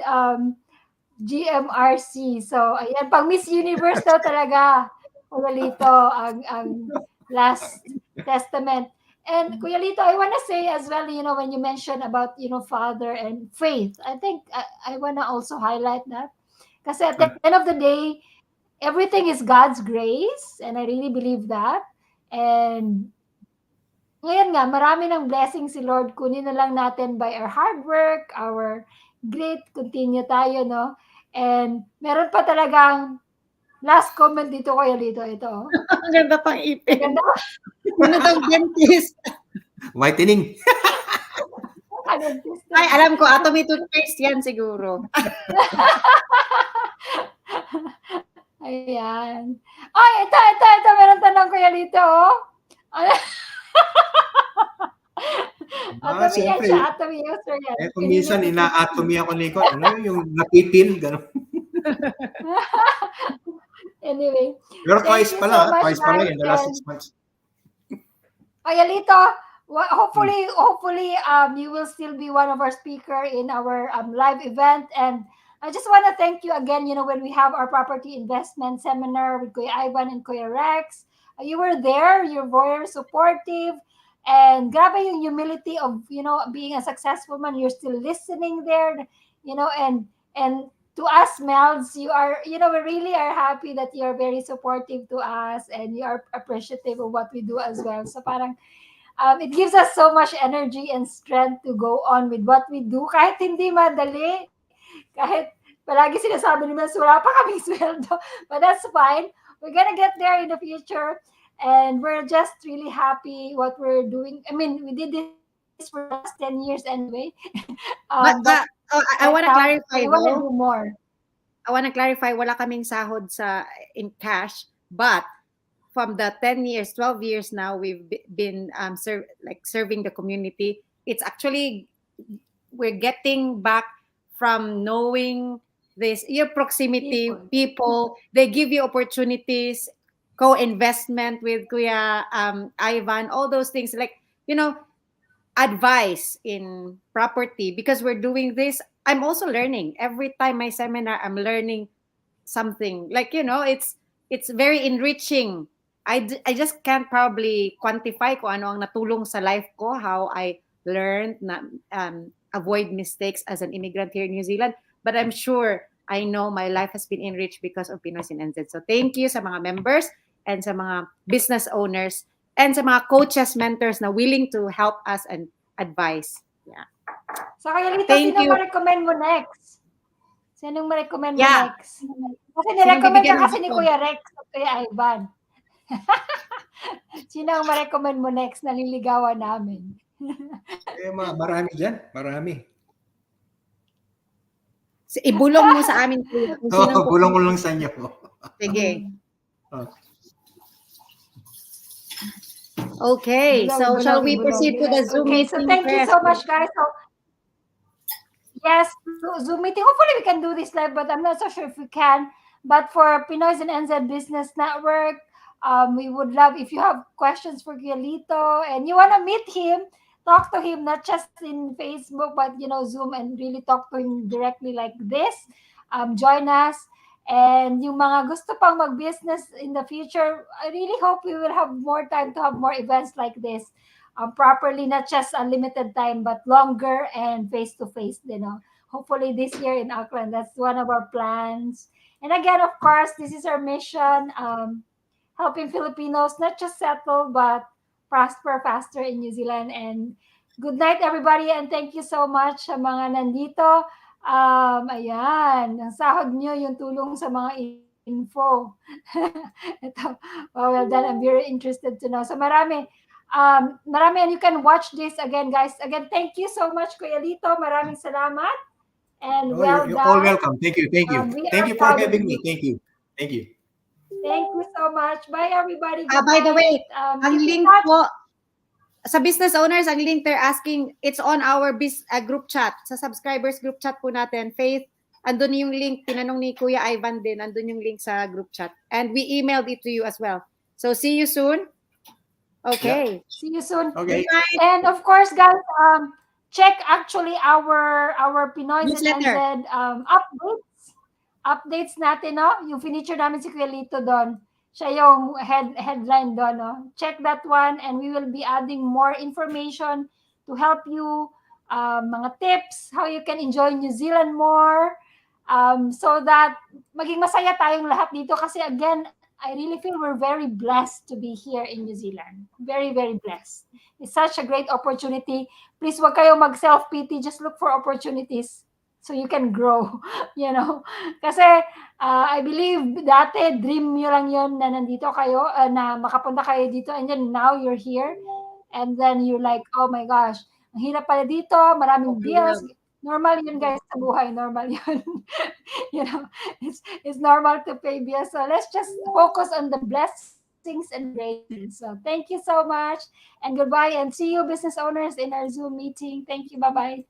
GMRC. So, ayan. Pag Miss Universe daw talaga, Kuya Lito, ang last testament. And Kuya Lito, I want to say as well, when you mentioned about, father and faith, I think I want to also highlight that. Kasi at the end of the day, everything is God's grace, and I really believe that. And ngayon nga, marami ng blessing si Lord. Kunin na lang natin by our hard work, our grit, continue tayo, no? And meron pa talagang last comment dito, Kuya Lito, ito. Ang ganda pang ipin. Ganda. Ano daw dentist? Whitening. Ay, alam ko, Atomy toothpaste yan siguro. Ayan. Ay, ito. Meron tanong, Kuya Lito, Atomy yan siya, Atomy user yan. Kung minsan, ina-atomy ako ni ko. Ano yung napipil, gano'n. Anyway. Pero twice pala in the last 6 months. Kuya Lito, hopefully, you will still be one of our speaker in our live event. And I just want to thank you again, when we have our property investment seminar with Kuya Ivan and Kuya Rex. You were there, you're very supportive. And grabe yung humility of, being a successful man. You're still listening there, and to us, Melds, you are, we really are happy that you're very supportive to us and you are appreciative of what we do as well. So parang, it gives us so much energy and strength to go on with what we do. Kahit hindi madali, kahit palagi sinasabi ni Melds, wala pa kaming sweldo. But that's fine. We're gonna get there in the future. And we're just really happy what we're doing. I mean, we did this for the last 10 years anyway. But I want to clarify. I want to do more. I want to clarify, wala kaming sahod in cash, but from the 10 years, 12 years now, we've been serving the community. It's actually, we're getting back from knowing this, your proximity, people, they give you opportunities, co-investment with Kuya Ivan, all those things, like, advice in property, because we're doing this. I'm also learning every time my seminar. I'm learning something like, it's very enriching. I just can't probably quantify ko ano ang natulong sa life ko, how I learned na avoid mistakes as an immigrant here in New Zealand. But I'm sure I know my life has been enriched because of Pinoy in NZ. So thank you sa mga members and sa mga business owners and sa mga coaches, mentors na willing to help us and advise. Yeah. So kaya Lito, Thank sino you. ma-recommend mo next? Sinong ma-recommend mo Yeah. next? Kasi Sinong nirecommend bibigyan ka ng kasi ni gusto? Kuya Rex at Kuya Ivan. Sino ang ma-recommend mo next? Naliligawan namin. Marami dyan. Marami. Ibulong mo sa amin kuya kung sino ang Bulong ko lang sa inyo. Sige. Oh. Okay. So Bulong, shall we bulong. proceed to the Yes. Zoom Okay, meeting? so thank you so much, guys. So, yes, Zoom meeting. Hopefully we can do this live, but I'm not so sure if we can. But for Pinoy's and NZ Business Network, we would love if you have questions for Giolito and you want to meet him, talk to him not just in Facebook, but Zoom and really talk to him directly like this. Join us. And yung mga gusto pang mag-business in the future, I really hope we will have more time to have more events like this. Properly, not just unlimited time, but longer and face to face. Hopefully this year in Auckland, that's one of our plans. And again, of course, this is our mission, helping Filipinos not just settle but prosper faster in New Zealand. And good night, everybody, and thank you so much sa mga nandito. Ayan, ang sahod nyo yung tulong sa mga info. Ito, well done. I'm very interested to know. So marami, and you can watch this again, guys. Again, thank you so much, Kuya Lito. Maraming salamat. And well You're all done. welcome. Thank you. Thank you. We Thank are you for proud of having you. me. Thank you. Thank you. Thank you so much. Bye, everybody. Good By the way, night. ang Keep in link touch. po sa business owners, ang link they're asking, it's on our group chat. Sa subscribers group chat po natin, Faith, andun yung link, tinanong ni Kuya Ivan din, andun yung link sa group chat. And we emailed it to you as well. So see you soon. Okay. Yeah. See you soon. Okay. And of course, guys, check actually our Pinoy's and Newsletter. NZ updates natin, no? Yung feature namin si Kuya Lito doon. Siya yung headline doon, no? Check that one and we will be adding more information to help you, mga tips, how you can enjoy New Zealand more, so that maging masaya tayong lahat dito kasi again, I really feel we're very blessed to be here in New Zealand. Very, very blessed. It's such a great opportunity. Please, wag kayong mag-self-pity. Just look for opportunities so you can grow. Kasi I believe dati dream nyo lang yon na nandito kayo, na makapunta kayo dito, and then now you're here and then you're like, oh my gosh, ang hirap pala dito, maraming bills. Normal yun, guys, sa buhay. Normal yun. It's normal to pay bills. So let's just focus on the blessings and graces. So thank you so much and goodbye, and see you business owners in our Zoom meeting. Thank you. Bye-bye.